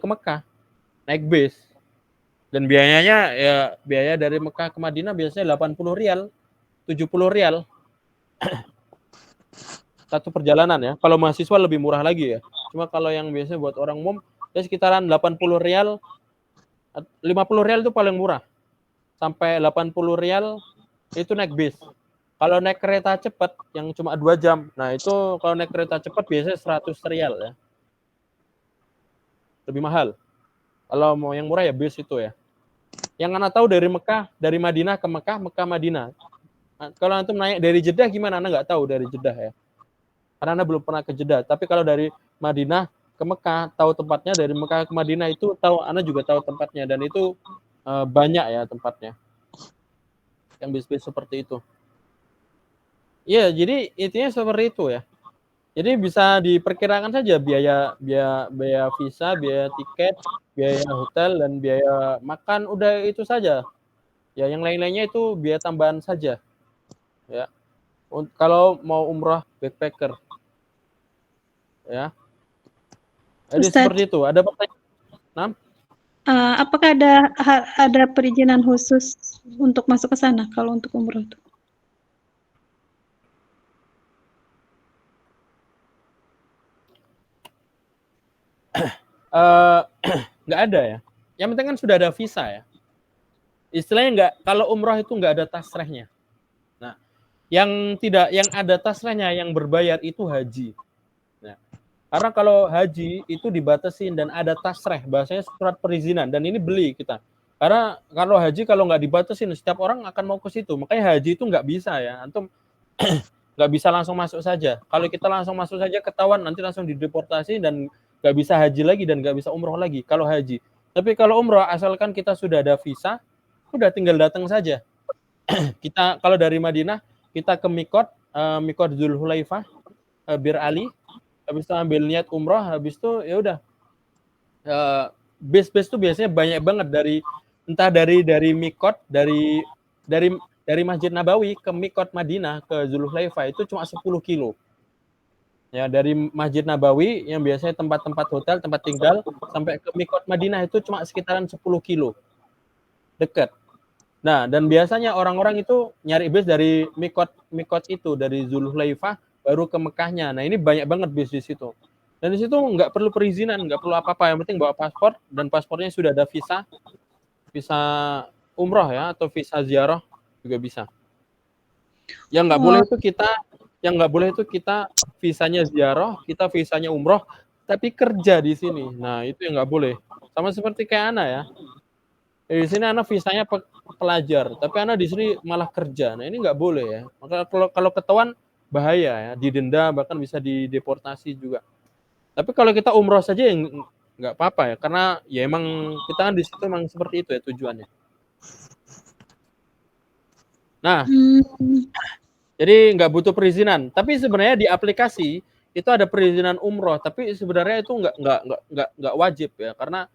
ke Mekah. Naik base. Dan biayanya ya biaya dari Mekah ke Madinah biasanya 80 rial, 70 rial. Satu perjalanan ya. Kalau mahasiswa lebih murah lagi ya. Cuma kalau yang biasanya buat orang umum ya sekitaran 80 rial, 50 rial itu paling murah. Sampai 80 rial itu naik bis. Kalau naik kereta cepat yang cuma 2 jam, nah itu kalau naik kereta cepat biasanya 100 rial ya. Lebih mahal. Kalau mau yang murah ya bis itu ya. Yang Anda tahu dari Mekah, dari Madinah ke Mekah, Mekah Madinah. Nah, kalau antum naik dari Jeddah gimana? Anda nggak tahu dari Jeddah ya. Karena Anda belum pernah ke Jeddah. Tapi kalau dari Madinah ke Mekah, tahu tempatnya. Dari Mekah ke Madinah itu tahu, Anda juga tahu tempatnya. Dan itu banyak ya tempatnya. Yang bis-bis seperti itu. Iya, jadi intinya seperti itu ya. Jadi bisa diperkirakan saja biaya visa, biaya tiket, biaya hotel, dan biaya makan, udah itu saja. Ya, yang lain-lainnya itu biaya tambahan saja. Ya. Kalau mau umrah backpacker. Ya. Jadi Ustaz, seperti itu. Ada pertanyaan? apakah ada perizinan khusus untuk masuk ke sana kalau untuk umroh itu? Nggak ada ya. Yang penting kan sudah ada visa ya. Istilahnya nggak, kalau umroh itu nggak ada tasrehnya. Nah, yang ada tasrehnya yang berbayar itu haji. Nah, karena kalau haji itu dibatasin dan ada tasreh, bahasanya surat perizinan, dan ini beli kita. Karena kalau haji kalau nggak dibatasin, setiap orang akan mau ke situ. Makanya haji itu nggak bisa ya. Antum nggak bisa langsung masuk saja. Kalau kita langsung masuk saja ketahuan, nanti langsung dideportasi dan nggak bisa haji lagi dan nggak bisa umroh lagi kalau haji. Tapi kalau umroh, asalkan kita sudah ada visa, udah tinggal datang saja. Kita kalau dari Madinah, kita ke Mikot Dzulhulaifah, Bir Ali, habis itu ambil niat umroh, habis itu ya udah. Bis-bis tuh biasanya banyak banget dari Mikot, dari Masjid Nabawi ke Mikot Madinah ke Dzulhulaifah itu cuma 10 kilo. Ya, dari Masjid Nabawi yang biasanya tempat-tempat hotel, tempat tinggal, sampai ke Mikot Madinah itu cuma sekitaran 10 kilo. Dekat. Nah, dan biasanya orang-orang itu nyari bis dari Mikot itu, dari Dzulhulaifah baru ke Mekahnya. Nah, ini banyak banget bis di situ. Dan di situ nggak perlu perizinan, nggak perlu apa-apa, yang penting bawa paspor, dan paspornya sudah ada visa umroh ya, atau visa ziarah juga bisa. Yang nggak boleh itu kita visanya ziarah, kita visanya umroh, tapi kerja di sini. Nah, itu yang nggak boleh. Sama seperti kayak Ana ya. Di sini Ana visanya pelajar, tapi Ana di sini malah kerja. Nah, ini nggak boleh ya. Maka kalau ketahuan bahaya ya, didenda, bahkan bisa dideportasi juga. Tapi kalau kita umroh saja yang nggak apa-apa ya, karena ya emang kita kan di situ emang seperti itu ya tujuannya. Nah, jadi nggak butuh perizinan. Tapi sebenarnya di aplikasi itu ada perizinan umroh, tapi sebenarnya itu nggak wajib ya, karena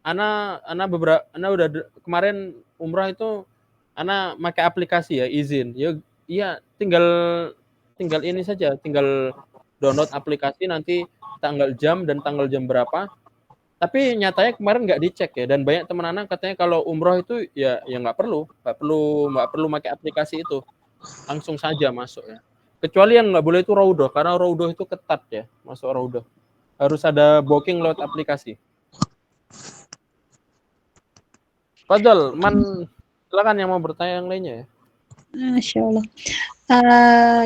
Ana udah kemarin umroh itu Ana pakai aplikasi ya, izin. Ya, iya, tinggal ini saja, tinggal download aplikasi, nanti tanggal jam dan tanggal jam berapa. Tapi nyatanya kemarin nggak dicek ya, dan banyak teman anak katanya kalau umroh itu ya nggak perlu pakai aplikasi itu, langsung saja masuk ya. Kecuali yang nggak boleh itu Raudhah, karena Raudhah itu ketat ya, masuk Raudhah harus ada booking lewat aplikasi. Fadal, silakan yang mau bertanya yang lainnya ya. Masya Allah.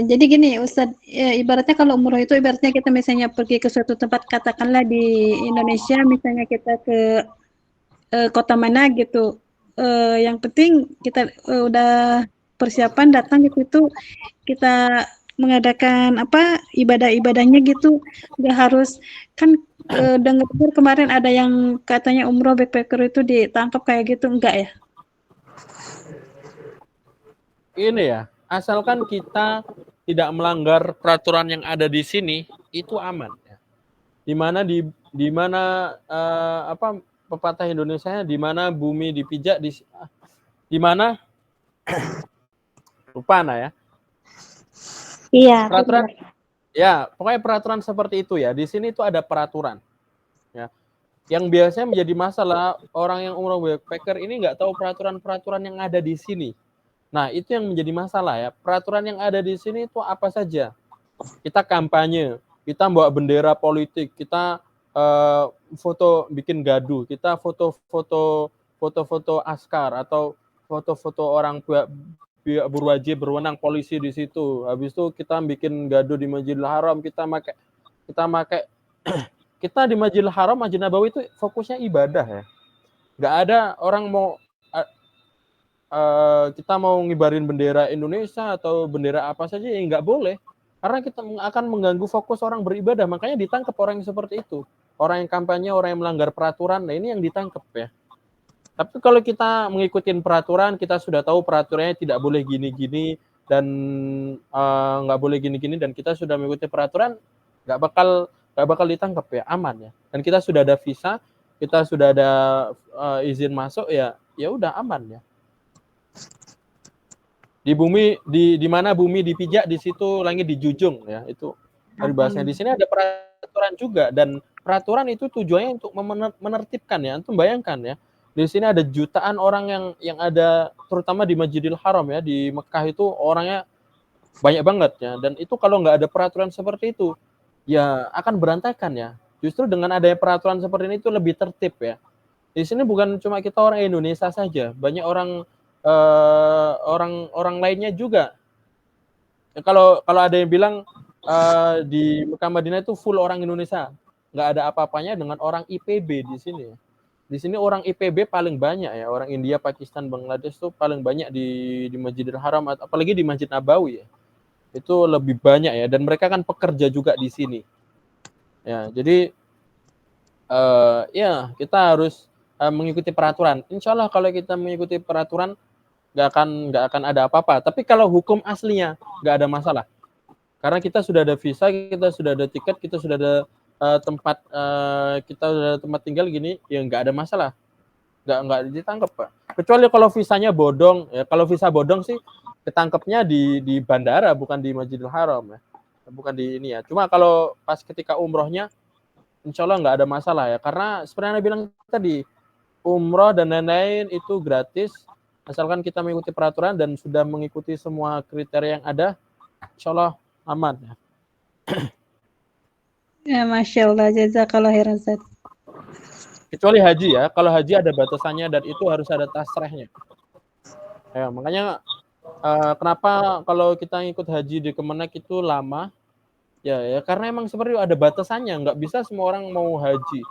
Jadi gini Ustadz, ibaratnya kalau umroh itu ibaratnya kita misalnya pergi ke suatu tempat, katakanlah di Indonesia, misalnya kita ke kota mana gitu, yang penting kita udah persiapan datang gitu, itu kita mengadakan ibadah-ibadahnya gitu, nggak harus kan. Dengar kemarin ada yang katanya umroh backpacker itu ditangkap kayak gitu, enggak ya? Ini ya, asalkan kita tidak melanggar peraturan yang ada di sini, itu aman ya. Di mana pepatah Indonesia, di mana bumi dipijak, di mana lupa Ana ya. Iya, peraturan ya, pokoknya peraturan seperti itu ya. Di sini itu ada peraturan ya. Yang biasanya menjadi masalah orang yang umroh backpacker ini nggak tahu peraturan-peraturan yang ada di sini. Nah, itu yang menjadi masalah ya. Peraturan yang ada di sini itu apa saja. Kita kampanye, kita bawa bendera politik, kita bikin gaduh, kita foto-foto askar atau foto-foto orang pihak berwajib berwenang polisi di situ. Habis itu kita bikin gaduh di Masjidil Haram, kita pakai kita di Masjidil Haram, Masjid Nabawi itu fokusnya ibadah ya. Nggak ada orang kita mau ngibarin bendera Indonesia atau bendera apa saja ya nggak boleh. Karena kita akan mengganggu fokus orang beribadah, makanya ditangkap orang yang seperti itu. Orang yang kampanye, orang yang melanggar peraturan, nah ini yang ditangkap ya. Tapi kalau kita mengikuti peraturan, kita sudah tahu peraturannya tidak boleh gini-gini dan nggak boleh gini-gini, dan kita sudah mengikuti peraturan, nggak bakal ditangkap ya, aman ya. Dan kita sudah ada visa, kita sudah ada izin masuk ya udah aman ya. Di bumi di mana bumi dipijak, di situ langit dijunjung ya, itu bahasanya. Di sini ada peraturan juga, dan peraturan itu tujuannya untuk menertibkan ya. Antum bayangkan ya, di sini ada jutaan orang yang ada, terutama di Masjidil Haram ya, di Mekah itu orangnya banyak banget ya, dan itu kalau nggak ada peraturan seperti itu ya akan berantakan ya. Justru dengan adanya peraturan seperti ini itu lebih tertib ya. Di sini bukan cuma kita orang Indonesia saja, banyak orang lainnya juga. Kalau ada yang bilang di Mekah Madinah itu full orang Indonesia, nggak ada apa-apanya dengan orang IPB di sini. Di sini orang IPB paling banyak ya, orang India, Pakistan, Bangladesh tuh paling banyak di Masjidil Haram, apalagi di Masjid Nabawi ya. Itu lebih banyak ya, dan mereka kan pekerja juga di sini. Ya, jadi ya kita harus mengikuti peraturan. Insya Allah kalau kita mengikuti peraturan nggak akan ada apa-apa. Tapi kalau hukum aslinya nggak ada masalah, karena kita sudah ada visa, kita sudah ada tiket, kita sudah ada tempat tinggal gini, ya nggak ada masalah, nggak ditangkap Pak. Kecuali kalau visanya bodong ya. Kalau visa bodong sih ketangkepnya di bandara, bukan di Masjidil Haram ya, bukan di ini ya. Cuma kalau pas ketika umrohnya, insya Allah nggak ada masalah ya, karena seperti yang Anda bilang tadi, umroh dan lain-lain itu gratis, asalkan kita mengikuti peraturan dan sudah mengikuti semua kriteria yang ada, insya Allah aman ya. Ya, Masya Allah, jazakallah khairan Ustaz. Kecuali haji ya, kalau haji ada batasannya dan itu harus ada tasrehnya. Ya, makanya kenapa kalau kita ngikut haji di Kemenak itu lama, ya karena emang seperti itu, ada batasannya, nggak bisa semua orang mau haji.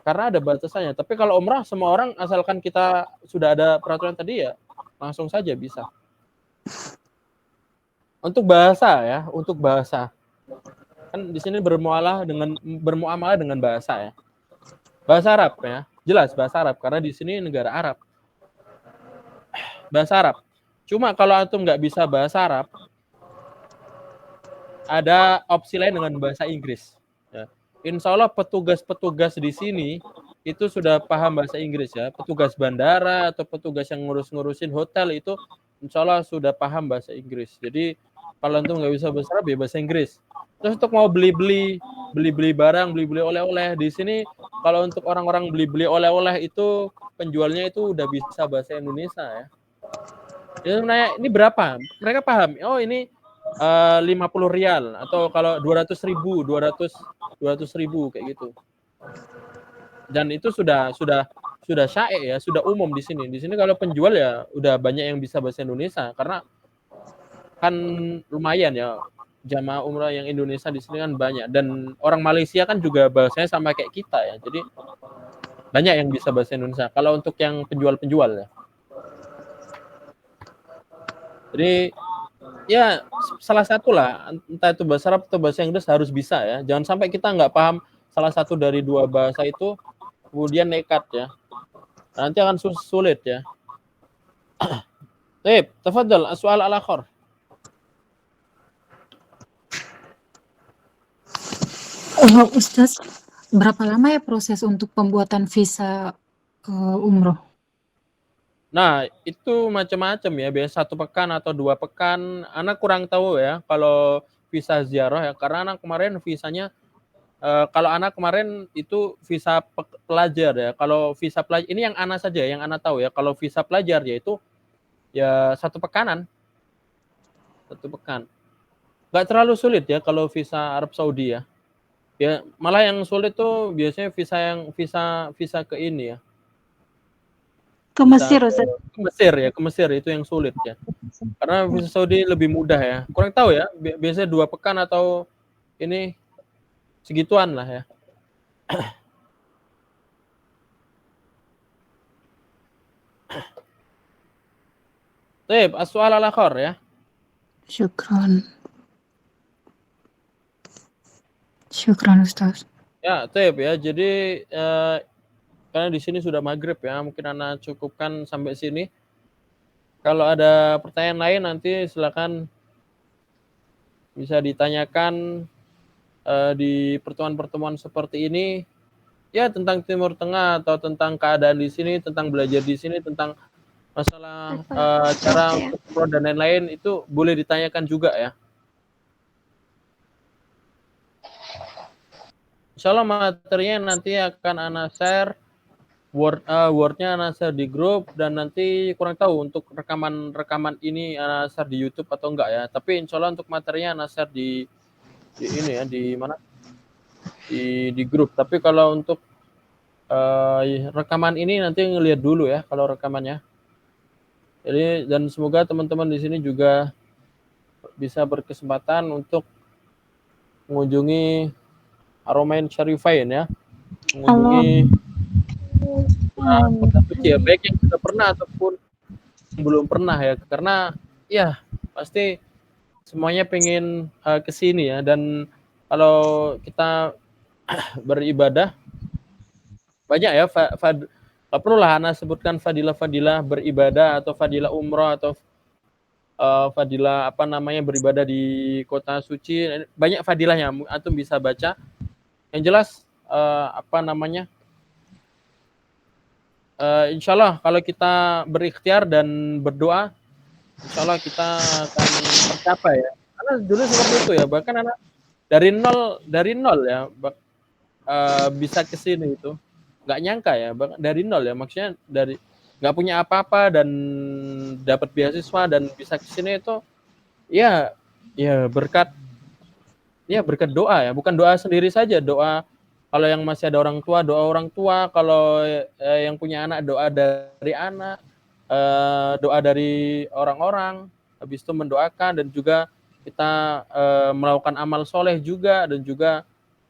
Karena ada batasannya. Tapi kalau umrah semua orang, asalkan kita sudah ada peraturan tadi ya langsung saja bisa. Untuk bahasa ya, kan di sini bermuamalah dengan bahasa ya. Bahasa Arab ya, jelas bahasa Arab karena di sini negara Arab. Bahasa Arab. Cuma kalau antum nggak bisa bahasa Arab, ada opsi lain dengan bahasa Inggris. Ya. Insya Allah petugas-petugas di sini itu sudah paham bahasa Inggris ya. Petugas bandara atau petugas yang ngurusin hotel itu insya Allah sudah paham bahasa Inggris. Jadi kalau antum nggak bisa bahasa Arab ya bahasa Inggris. Terus untuk mau beli-beli barang, beli-beli oleh-oleh di sini, kalau untuk orang-orang beli-beli oleh-oleh itu penjualnya itu udah bisa bahasa Indonesia ya. Dia nanya ini berapa? Mereka paham. Oh ini 50 rial atau kalau 200 ribu kayak gitu. Dan itu sudah syaik ya, sudah umum di sini. Di sini kalau penjual ya udah banyak yang bisa bahasa Indonesia karena kan lumayan ya jamaah umrah yang Indonesia di sini kan banyak, dan orang Malaysia kan juga bahasanya sama kayak kita ya. Jadi banyak yang bisa bahasa Indonesia kalau untuk yang penjual-penjual ya. Jadi ya salah satu lah, entah itu bahasa Arab atau bahasa Inggris harus bisa ya. Jangan sampai kita nggak paham salah satu dari dua bahasa itu kemudian nekat ya. Nanti akan sulit ya. Baik, tafadhal soal al-akhir. Ustaz, berapa lama ya proses untuk pembuatan visa umroh? Nah, itu macam-macam ya, biasa 1 pekan atau 2 pekan. Anak kurang tahu ya kalau visa ziarah ya, karena anak kemarin visanya kalau anak kemarin itu visa pelajar ya. Kalau visa pelajar ini yang anak saja, yang anak tahu ya. Kalau visa pelajar yaitu ya 1 pekanan. 1 pekan. Nggak terlalu sulit ya kalau visa Arab Saudi ya. Ya, malah yang sulit tuh biasanya visa ke ini ya. Ke Visa Mesir, Ustaz. ke Mesir ya, ke Mesir itu yang sulit ya. Karena visa Saudi lebih mudah ya. Kurang tahu ya, biasanya 2 pekan atau ini segituan lah ya. Baik, as-su'al al-akhar ya. Syukran. Syukran Ustaz. Ya, baik ya. Jadi karena di sini sudah maghrib ya, mungkin Ana cukupkan sampai sini. Kalau ada pertanyaan lain nanti silakan bisa ditanyakan di pertemuan-pertemuan seperti ini. Ya, tentang Timur Tengah atau tentang keadaan di sini, tentang belajar di sini, tentang masalah cara untuk umroh dan lain-lain itu boleh ditanyakan juga ya. Insyaallah materinya nanti akan Ana share Word-nya Ana share di grup dan nanti kurang tahu untuk rekaman ini Ana share di YouTube atau enggak ya. Tapi insyaallah untuk materinya Ana share di ini ya, di mana? Di grup. Tapi kalau untuk rekaman ini nanti ngelihat dulu ya kalau rekamannya. Jadi dan semoga teman-teman di sini juga bisa berkesempatan untuk mengunjungi Haramain Syarifain ya. Mengunjungi kota suci ya, baik yang sudah pernah ataupun yang belum pernah ya. Karena ya pasti semuanya pengen ke sini ya, dan kalau kita beribadah banyak ya nggak perlu lah Ana sebutkan fadilah-fadilah beribadah atau fadilah umroh atau fadilah apa namanya beribadah di kota suci, banyak fadilahnya antum bisa baca. Yang jelas apa namanya insyaallah kalau kita berikhtiar dan berdoa insyaallah kita akan tercapai ya. Karena dulu seperti itu ya, bahkan anak dari nol ya bisa ke sini itu. Nggak nyangka ya, dari nol ya, maksudnya dari nggak punya apa-apa dan dapat beasiswa dan bisa ke sini itu ya berkat doa ya, bukan doa sendiri saja, doa kalau yang masih ada orang tua, doa orang tua, kalau yang punya anak, doa dari anak, doa dari orang-orang, habis itu mendoakan dan juga kita melakukan amal soleh juga dan juga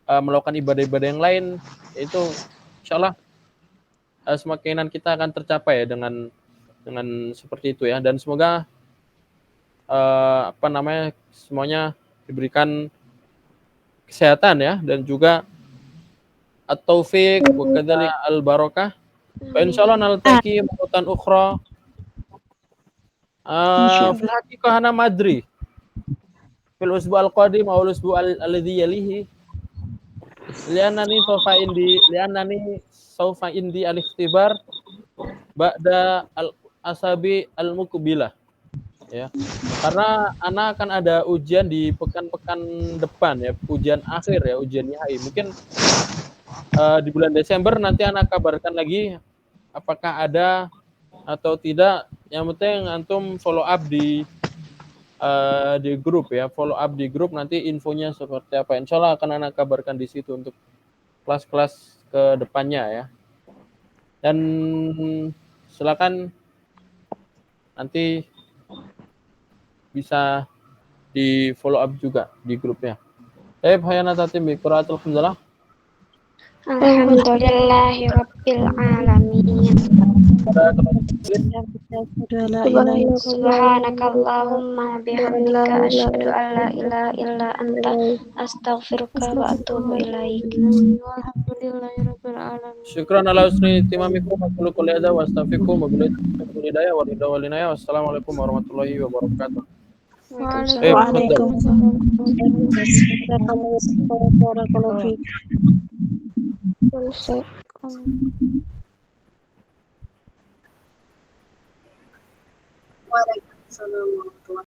melakukan ibadah-ibadah yang lain, itu insyaallah semua keinginan kita akan tercapai ya dengan seperti itu ya, dan semoga apa namanya semuanya diberikan kesehatan ya dan juga at-taufiq wa kadzalika al-barakah. Wa insyaallah naltaqi maratan ukhra. Fil haqiqah ana madri fil usbu' al-qadim aw al-usbu' alladhi yalihi li'annani sawfa indi al-ikhtibar ba'da al-asabi al-muqbilah ya. Karena anak akan ada ujian di pekan-pekan depan ya, ujian akhir ya, ujian nihai. Mungkin di bulan Desember nanti anak kabarkan lagi apakah ada atau tidak. Yang penting antum follow up di grup ya, follow up di grup, nanti infonya seperti apa. Insyaallah akan anak kabarkan di situ untuk kelas-kelas ke depannya ya. Dan silakan nanti bisa di follow up juga di grupnya. Hayana tatim bi qiraatul hamdalah. Alhamdulillahi Rabbil Alamin. Subhanakallahumma bihamdika asyhadu an la ilaha illa anta astaghfiruka wa atubu ilaik. Alhamdulillahirabbil alamin. Syukran ala husni timamikum wa kullu qul hadza wa astaghfirukum wa billahi hidayah wa ridha wal inayah. Wassalamualaikum warahmatullahi wabarakatuh. Waalaikumsalam. Waalaikumsalam warahmatullahi